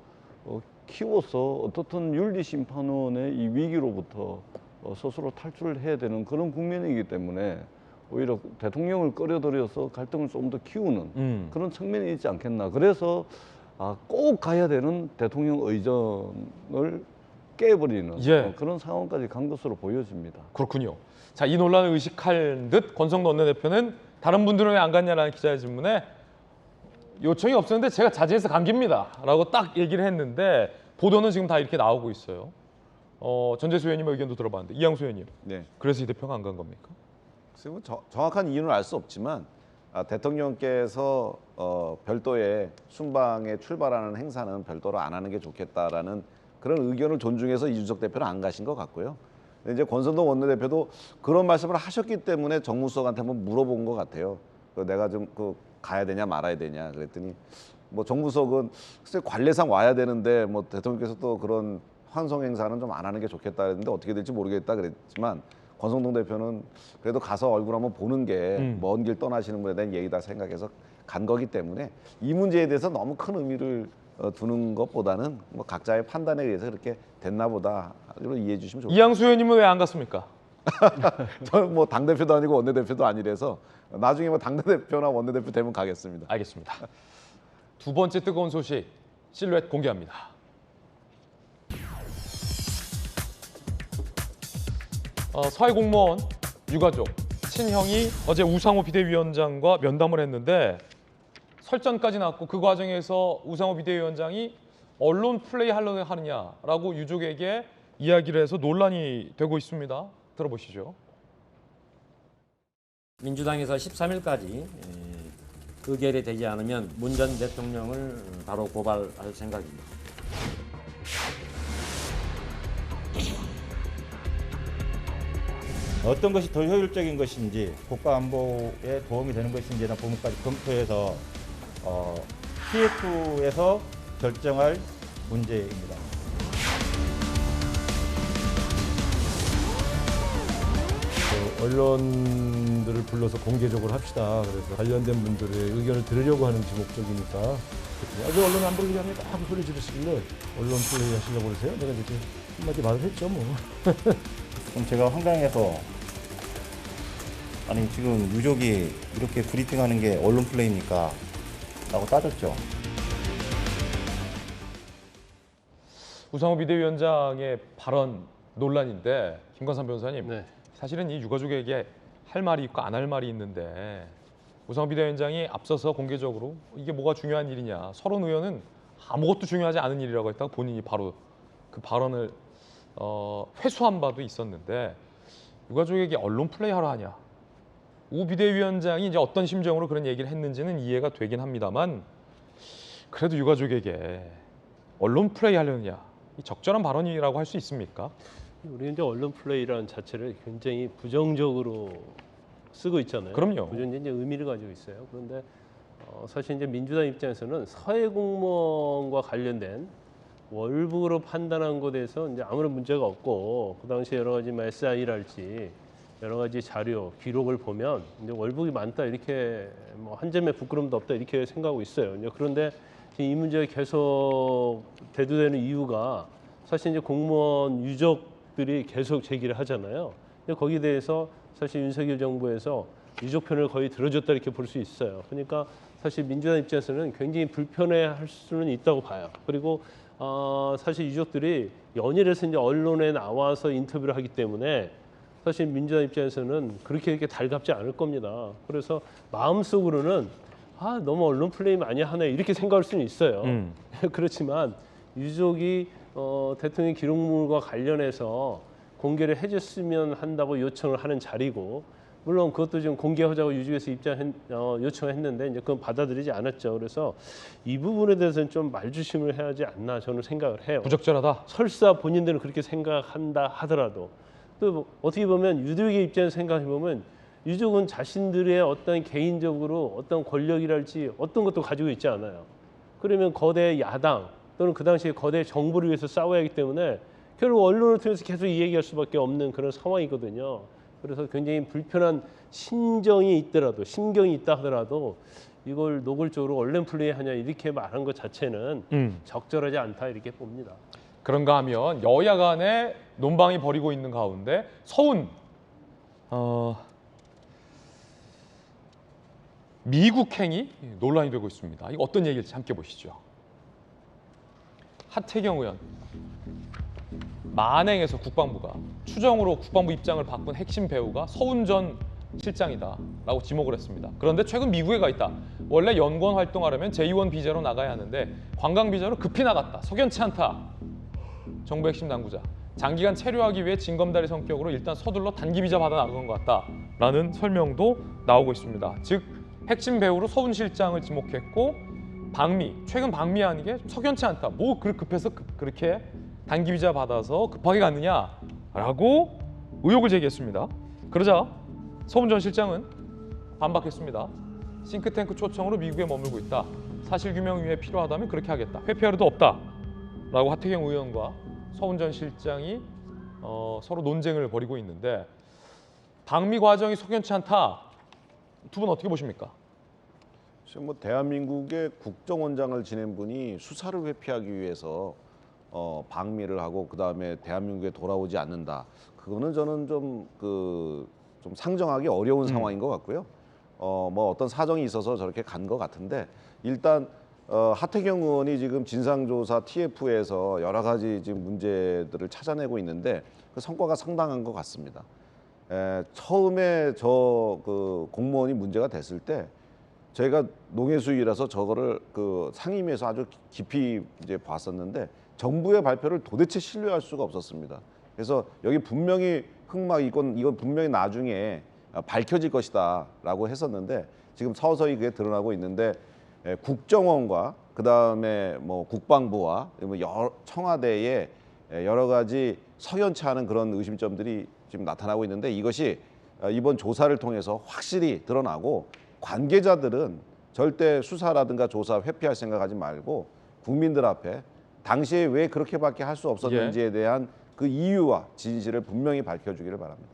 [SPEAKER 6] 키워서 어떻든 윤리심판원의 이 위기로부터 스스로 탈출을 해야 되는 그런 국면이기 때문에 오히려 대통령을 끌어들여서 갈등을 조금 더 키우는 그런 측면이 있지 않겠나. 그래서 꼭 가야 되는 대통령 의전을 깨버리는 그런 상황까지 간 것으로 보여집니다.
[SPEAKER 1] 그렇군요. 자, 이 논란을 의식할 듯 권성동 원내대표는 다른 분들은 왜 안 갔냐라는 기자의 질문에 요청이 없었는데 제가 자제해서 간 겁니다 라고 딱 얘기를 했는데 보도는 지금 다 이렇게 나오고 있어요. 전재수 의원님의 의견도 들어봤는데 이양수 의원님.
[SPEAKER 5] 네.
[SPEAKER 1] 그래서 이 대표가 안 간 겁니까?
[SPEAKER 5] 정확한 이유는 알 수 없지만 대통령께서 별도의 순방에 출발하는 행사는 별도로 안 하는 게 좋겠다라는 그런 의견을 존중해서 이준석 대표는 안 가신 것 같고요. 이제 권성동 원내대표도 그런 말씀을 하셨기 때문에 정무수석한테 한번 물어본 것 같아요. 내가 좀 가야 되냐 말아야 되냐 그랬더니 뭐 정무수석은 글쎄 관례상 와야 되는데 뭐 대통령께서 또 그런 환송 행사는 좀 안 하는 게 좋겠다 그랬는데 어떻게 될지 모르겠다 그랬지만 권성동 대표는 그래도 가서 얼굴 한번 보는 게 먼 길 떠나시는 분에 대한 예의다 생각해서 간 거기 때문에 이 문제에 대해서 너무 큰 의미를 두는 것보다는 뭐 각자의 판단에 의해서 그렇게 됐나 보다 이렇게 이해해 주시면 좋겠습니다.
[SPEAKER 1] 이양수 의원님은 왜 안 갔습니까?
[SPEAKER 5] 저는 뭐 당대표도 아니고 원내대표도 아니라서 나중에 뭐 당대표나 원내대표 되면 가겠습니다.
[SPEAKER 1] 알겠습니다. 두 번째 뜨거운 소식 실루엣 공개합니다. 사회 공무원 유가족 친형이 어제 우상호 비대위원장과 면담을 했는데 설전까지 났고 그 과정에서 우상호 비대위원장이 언론 플레이 하느냐라고 유족에게 이야기를 해서 논란이 되고 있습니다. 들어보시죠.
[SPEAKER 2] 민주당에서 13일까지 의결이 되지 않으면 문 전 대통령을 바로 고발할 생각입니다.
[SPEAKER 7] 어떤 것이 더 효율적인 것인지, 국가 안보에 도움이 되는 것인지에 대한 부분까지 검토해서 TF에서 결정할 문제입니다.
[SPEAKER 8] 언론들을 불러서 공개적으로 합시다. 그래서 관련된 분들의 의견을 들으려고 하는 목적이니까. 아주 언론 안 보기 전에 막 소리 지르시길래 언론 플레이 하시려고 그러세요? 내가 이렇게 한마디 말을 했죠, 뭐.
[SPEAKER 7] 그럼 제가 황당해서, 아니 지금 유족이 이렇게 브리핑하는 게 언론 플레이입니까? 라고 따졌죠.
[SPEAKER 1] 우상호 비대위원장의 발언 논란인데, 김건삼 변호사님, 사실은 이 유가족에게 할 말이 있고 안 할 말이 있는데, 우상호 비대위원장이 앞서서 공개적으로 이게 뭐가 중요한 일이냐, 서른 의원은 아무것도 중요하지 않은 일이라고 했다고 본인이 바로 그 발언을 회수한 바도 있었는데, 유가족에게 언론 플레이 하러 하냐, 우 비대위원장이 이제 어떤 심정으로 그런 얘기를 했는지는 이해가 되긴 합니다만, 그래도 유가족에게 언론 플레이 하려느냐, 이 적절한 발언이라고 할 수 있습니까?
[SPEAKER 9] 우리 이제 언론 플레이라는 자체를 굉장히 부정적으로 쓰고 있잖아요.
[SPEAKER 1] 그럼요.
[SPEAKER 9] 부정적인 의미를 가지고 있어요. 그런데 사실 이제 민주당 입장에서는 사회 공무원과 관련된 월북으로 판단한 것에 대해서 이제 아무런 문제가 없고, 그 당시 여러 가지 SI랄지 여러 가지 자료, 기록을 보면 이제 월북이 많다, 이렇게 뭐 한 점의 부끄럼도 없다, 이렇게 생각하고 있어요. 이제 그런데 이 문제가 계속 대두되는 이유가 사실 이제 공무원 유족들이 계속 제기를 하잖아요. 근데 거기에 대해서 사실 윤석열 정부에서 유족 편을 거의 들어줬다, 이렇게 볼 수 있어요. 그러니까 사실 민주당 입장에서는 굉장히 불편해할 수는 있다고 봐요. 그리고 사실 유족들이 연일해서 이제 언론에 나와서 인터뷰를 하기 때문에 사실 민주당 입장에서는 그렇게 이렇게 달갑지 않을 겁니다. 그래서 마음속으로는 너무 언론 플레이 많이 하네, 이렇게 생각할 수는 있어요. 그렇지만 유족이 대통령 기록물과 관련해서 공개를 해줬으면 한다고 요청을 하는 자리고, 물론 그것도 지금 공개하자고 유족에서 요청을 했는데 이제 그건 받아들이지 않았죠. 그래서 이 부분에 대해서는 좀 말조심을 해야 하지 않나, 저는 생각을 해요.
[SPEAKER 1] 부적절하다.
[SPEAKER 9] 설사 본인들은 그렇게 생각한다 하더라도, 또 어떻게 보면 유족의 입장에서 생각해 보면 유족은 자신들의 어떤 개인적으로 어떤 권력이랄지 어떤 것도 가지고 있지 않아요. 그러면 거대 야당 또는 그 당시에 거대 정부를 위해서 싸워야 하기 때문에 결국 언론을 통해서 계속 이 얘기할 수밖에 없는 그런 상황이거든요. 그래서 굉장히 불편한 심경이 있다 하더라도 이걸 노골적으로 언론 플레이 하냐, 이렇게 말한 것 자체는 적절하지 않다, 이렇게 봅니다.
[SPEAKER 1] 그런가 하면 여야 간에 논방이 벌이고 있는 가운데 서훈 미국행이 논란이 되고 있습니다. 이거 어떤 얘기일지 함께 보시죠. 하태경 의원, 만행에서 국방부가 추정으로 국방부 입장을 바꾼 핵심 배우가 서훈 전 실장이다라고 지목을 했습니다. 그런데 최근 미국에 가 있다. 원래 연구원 활동하려면 제2원 비자로 나가야 하는데 관광 비자로 급히 나갔다. 석연치 않다. 정부 핵심 당국자. 장기간 체류하기 위해 징검다리 성격으로 일단 서둘러 단기 비자 받아 나간 것 같다라는 설명도 나오고 있습니다. 즉 핵심 배우로 서훈 실장을 지목했고, 최근 방미하는 게 석연치 않다. 뭐 급해서 그렇게 단기 비자 받아서 급하게 갔느냐라고 의혹을 제기했습니다. 그러자 서훈 전 실장은 반박했습니다. 싱크탱크 초청으로 미국에 머물고 있다. 사실규명 위해 필요하다면 그렇게 하겠다. 회피하려도 없다라고 하태경 의원과 서훈 전 실장이 서로 논쟁을 벌이고 있는데, 방미 과정이 석연치 않다. 두 분 어떻게 보십니까?
[SPEAKER 5] 지금 뭐 대한민국의 국정원장을 지낸 분이 수사를 회피하기 위해서 방미를 하고 그 다음에 대한민국에 돌아오지 않는다. 그거는 저는 좀 상정하기 어려운 상황인 것 같고요. 뭐 어떤 사정이 있어서 저렇게 간 것 같은데, 일단 하태경 의원이 지금 진상조사 TF에서 여러 가지 지금 문제들을 찾아내고 있는데 그 성과가 상당한 것 같습니다. 처음에 공무원이 문제가 됐을 때 저희가 농해수위라서 저거를 상임위에서 아주 깊이 이제 봤었는데 정부의 발표를 도대체 신뢰할 수가 없었습니다. 그래서 여기 분명히 이건 분명히 나중에 밝혀질 것이다라고 했었는데 지금 서서히 그게 드러나고 있는데 국정원과 그다음에 뭐 국방부와 청와대의 여러 가지 석연치 않은 그런 의심점들이 지금 나타나고 있는데 이것이 이번 조사를 통해서 확실히 드러나고 관계자들은 절대 수사라든가 조사 회피할 생각하지 말고 국민들 앞에 당시에 왜 그렇게밖에 할 수 없었는지에 대한 그 이유와 진실을 분명히 밝혀주기를 바랍니다.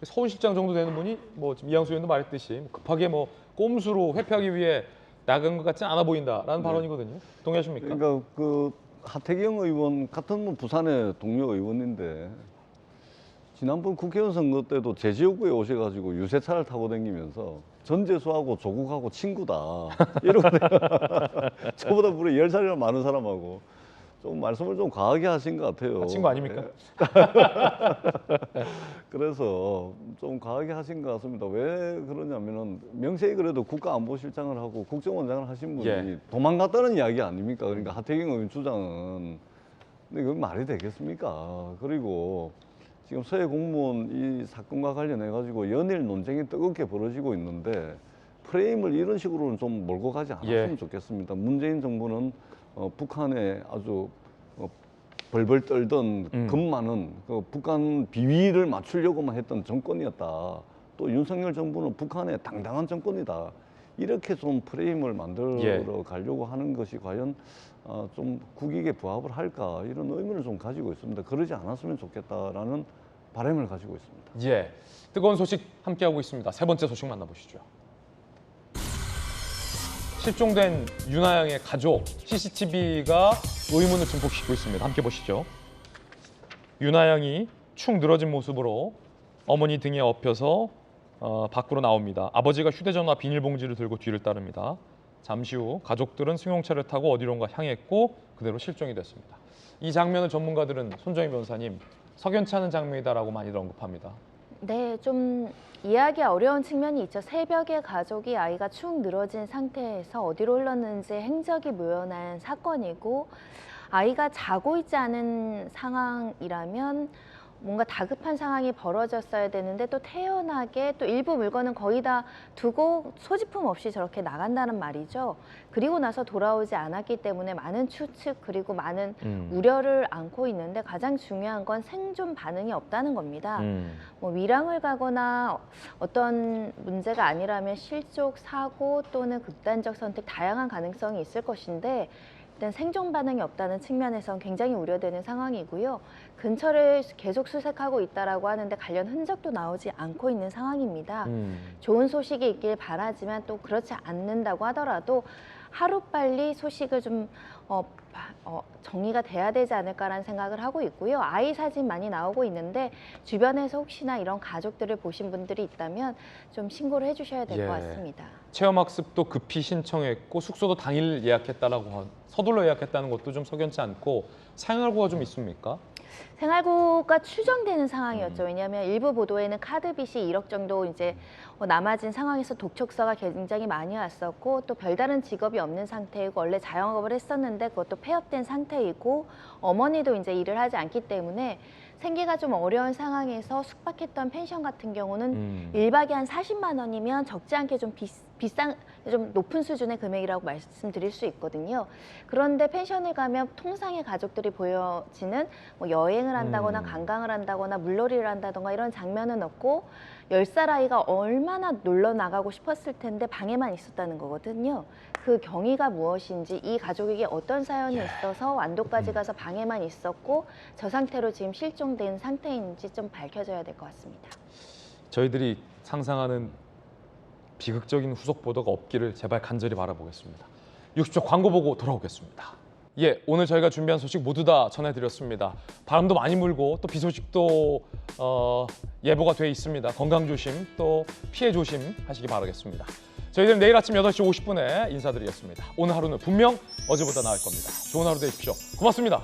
[SPEAKER 1] 서울시장 정도 되는 분이 뭐 지금 이양수 의원도 말했듯이 급하게 뭐 꼼수로 회피하기 위해 나간 것 같지는 않아 보인다라는 발언이거든요. 동의하십니까?
[SPEAKER 6] 그러니까 그 하태경 의원 같은 분 부산의 동료 의원인데 지난번 국회의원 선거 때도 제 지역구에 오셔가지고 유세차를 타고 다니면서 전재수하고 조국하고 친구다 이러고 저보다 무려 10살이나 많은 사람하고 좀 말씀을 좀 과하게 하신 것 같아요.
[SPEAKER 1] 친구 아닙니까?
[SPEAKER 6] 그래서 좀 과하게 하신 것 같습니다. 왜 그러냐면은 명세히 그래도 국가안보실장을 하고 국정원장을 하신 분이 도망갔다는 이야기 아닙니까? 그러니까 하태경 의원 주장은 근데 그건 말이 되겠습니까? 그리고 지금 서해 공무원 이 사건과 관련해 가지고 연일 논쟁이 뜨겁게 벌어지고 있는데 프레임을 이런 식으로는 좀 몰고 가지 않았으면 좋겠습니다. 문재인 정부는 북한에 아주 벌벌 떨던 겁 많은 그 북한 비위를 맞추려고만 했던 정권이었다. 또 윤석열 정부는 북한의 당당한 정권이다. 이렇게 좀 프레임을 만들어 가려고 하는 것이 과연 좀 국익에 부합을 할까 이런 의문을 좀 가지고 있습니다. 그러지 않았으면 좋겠다라는 바람을 가지고 있습니다.
[SPEAKER 1] 예, 뜨거운 소식 함께하고 있습니다. 세 번째 소식 만나보시죠. 실종된 윤하영의 가족 CCTV가 의문을 증폭시키고 있습니다. 함께 보시죠. 윤하영이 축 늘어진 모습으로 어머니 등에 엎여서 밖으로 나옵니다. 아버지가 휴대전화 비닐봉지를 들고 뒤를 따릅니다. 잠시 후 가족들은 승용차를 타고 어디론가 향했고 그대로 실종이 됐습니다. 이 장면을 전문가들은 손정희 변호사님 석연치 않은 장면이다라고 많이들 언급합니다.
[SPEAKER 10] 네, 좀 이해하기 어려운 측면이 있죠. 새벽에 가족이 아이가 축 늘어진 상태에서 어디로 흘렀는지 행적이 묘연한 사건이고 아이가 자고 있지 않은 상황이라면 뭔가 다급한 상황이 벌어졌어야 되는데 또 태연하게 또 일부 물건은 거의 다 두고 소지품 없이 저렇게 나간다는 말이죠. 그리고 나서 돌아오지 않았기 때문에 많은 추측 그리고 많은 우려를 안고 있는데 가장 중요한 건 생존 반응이 없다는 겁니다. 뭐 위랑을 가거나 어떤 문제가 아니라면 실족, 사고 또는 극단적 선택 다양한 가능성이 있을 것인데 일단 생존 반응이 없다는 측면에선 굉장히 우려되는 상황이고요. 근처를 계속 수색하고 있다라고 하는데 관련 흔적도 나오지 않고 있는 상황입니다. 좋은 소식이 있길 바라지만 또 그렇지 않는다고 하더라도 하루빨리 소식을 좀 정리가 돼야 되지 않을까라는 생각을 하고 있고요. 아이 사진 많이 나오고 있는데 주변에서 혹시나 이런 가족들을 보신 분들이 있다면 좀 신고를 해주셔야 될 것 같습니다.
[SPEAKER 1] 체험학습도 급히 신청했고 숙소도 당일 예약했다라고 서둘러 예약했다는 것도 좀 석연치 않고 생활고가 좀 있습니까?
[SPEAKER 10] 생활고가 추정되는 상황이었죠. 왜냐하면 일부 보도에는 카드빚이 1억 정도 이제 남아진 상황에서 독촉서가 굉장히 많이 왔었고 또 별다른 직업이 없는 상태이고 원래 자영업을 했었는데 그것도 폐업된 상태이고 어머니도 이제 일을 하지 않기 때문에 생계가 좀 어려운 상황에서 숙박했던 펜션 같은 경우는 1박에 한 40만 원이면 적지 않게 좀 비싼, 좀 높은 수준의 금액이라고 말씀드릴 수 있거든요. 그런데 펜션을 가면 통상의 가족들이 보여지는 뭐 여행을 한다거나 관광을 한다거나 물놀이를 한다거나 이런 장면은 없고 10살 아이가 얼마나 놀러 나가고 싶었을 텐데 방에만 있었다는 거거든요. 그 경위가 무엇인지 이 가족에게 어떤 사연이 있어서 완도까지 가서 방에만 있었고 저 상태로 지금 실종된 상태인지 좀 밝혀져야 될 것 같습니다.
[SPEAKER 1] 저희들이 상상하는 비극적인 후속 보도가 없기를 제발 간절히 바라보겠습니다. 60초 광고 보고 돌아오겠습니다. 예, 오늘 저희가 준비한 소식 모두 다 전해드렸습니다. 바람도 많이 불고 또 비 소식도 예보가 돼 있습니다. 건강 조심 또 피해 조심 하시기 바라겠습니다. 저희들은 내일 아침 8시 50분에 인사드리겠습니다. 오늘 하루는 분명 어제보다 나을 겁니다. 좋은 하루 되십시오. 고맙습니다.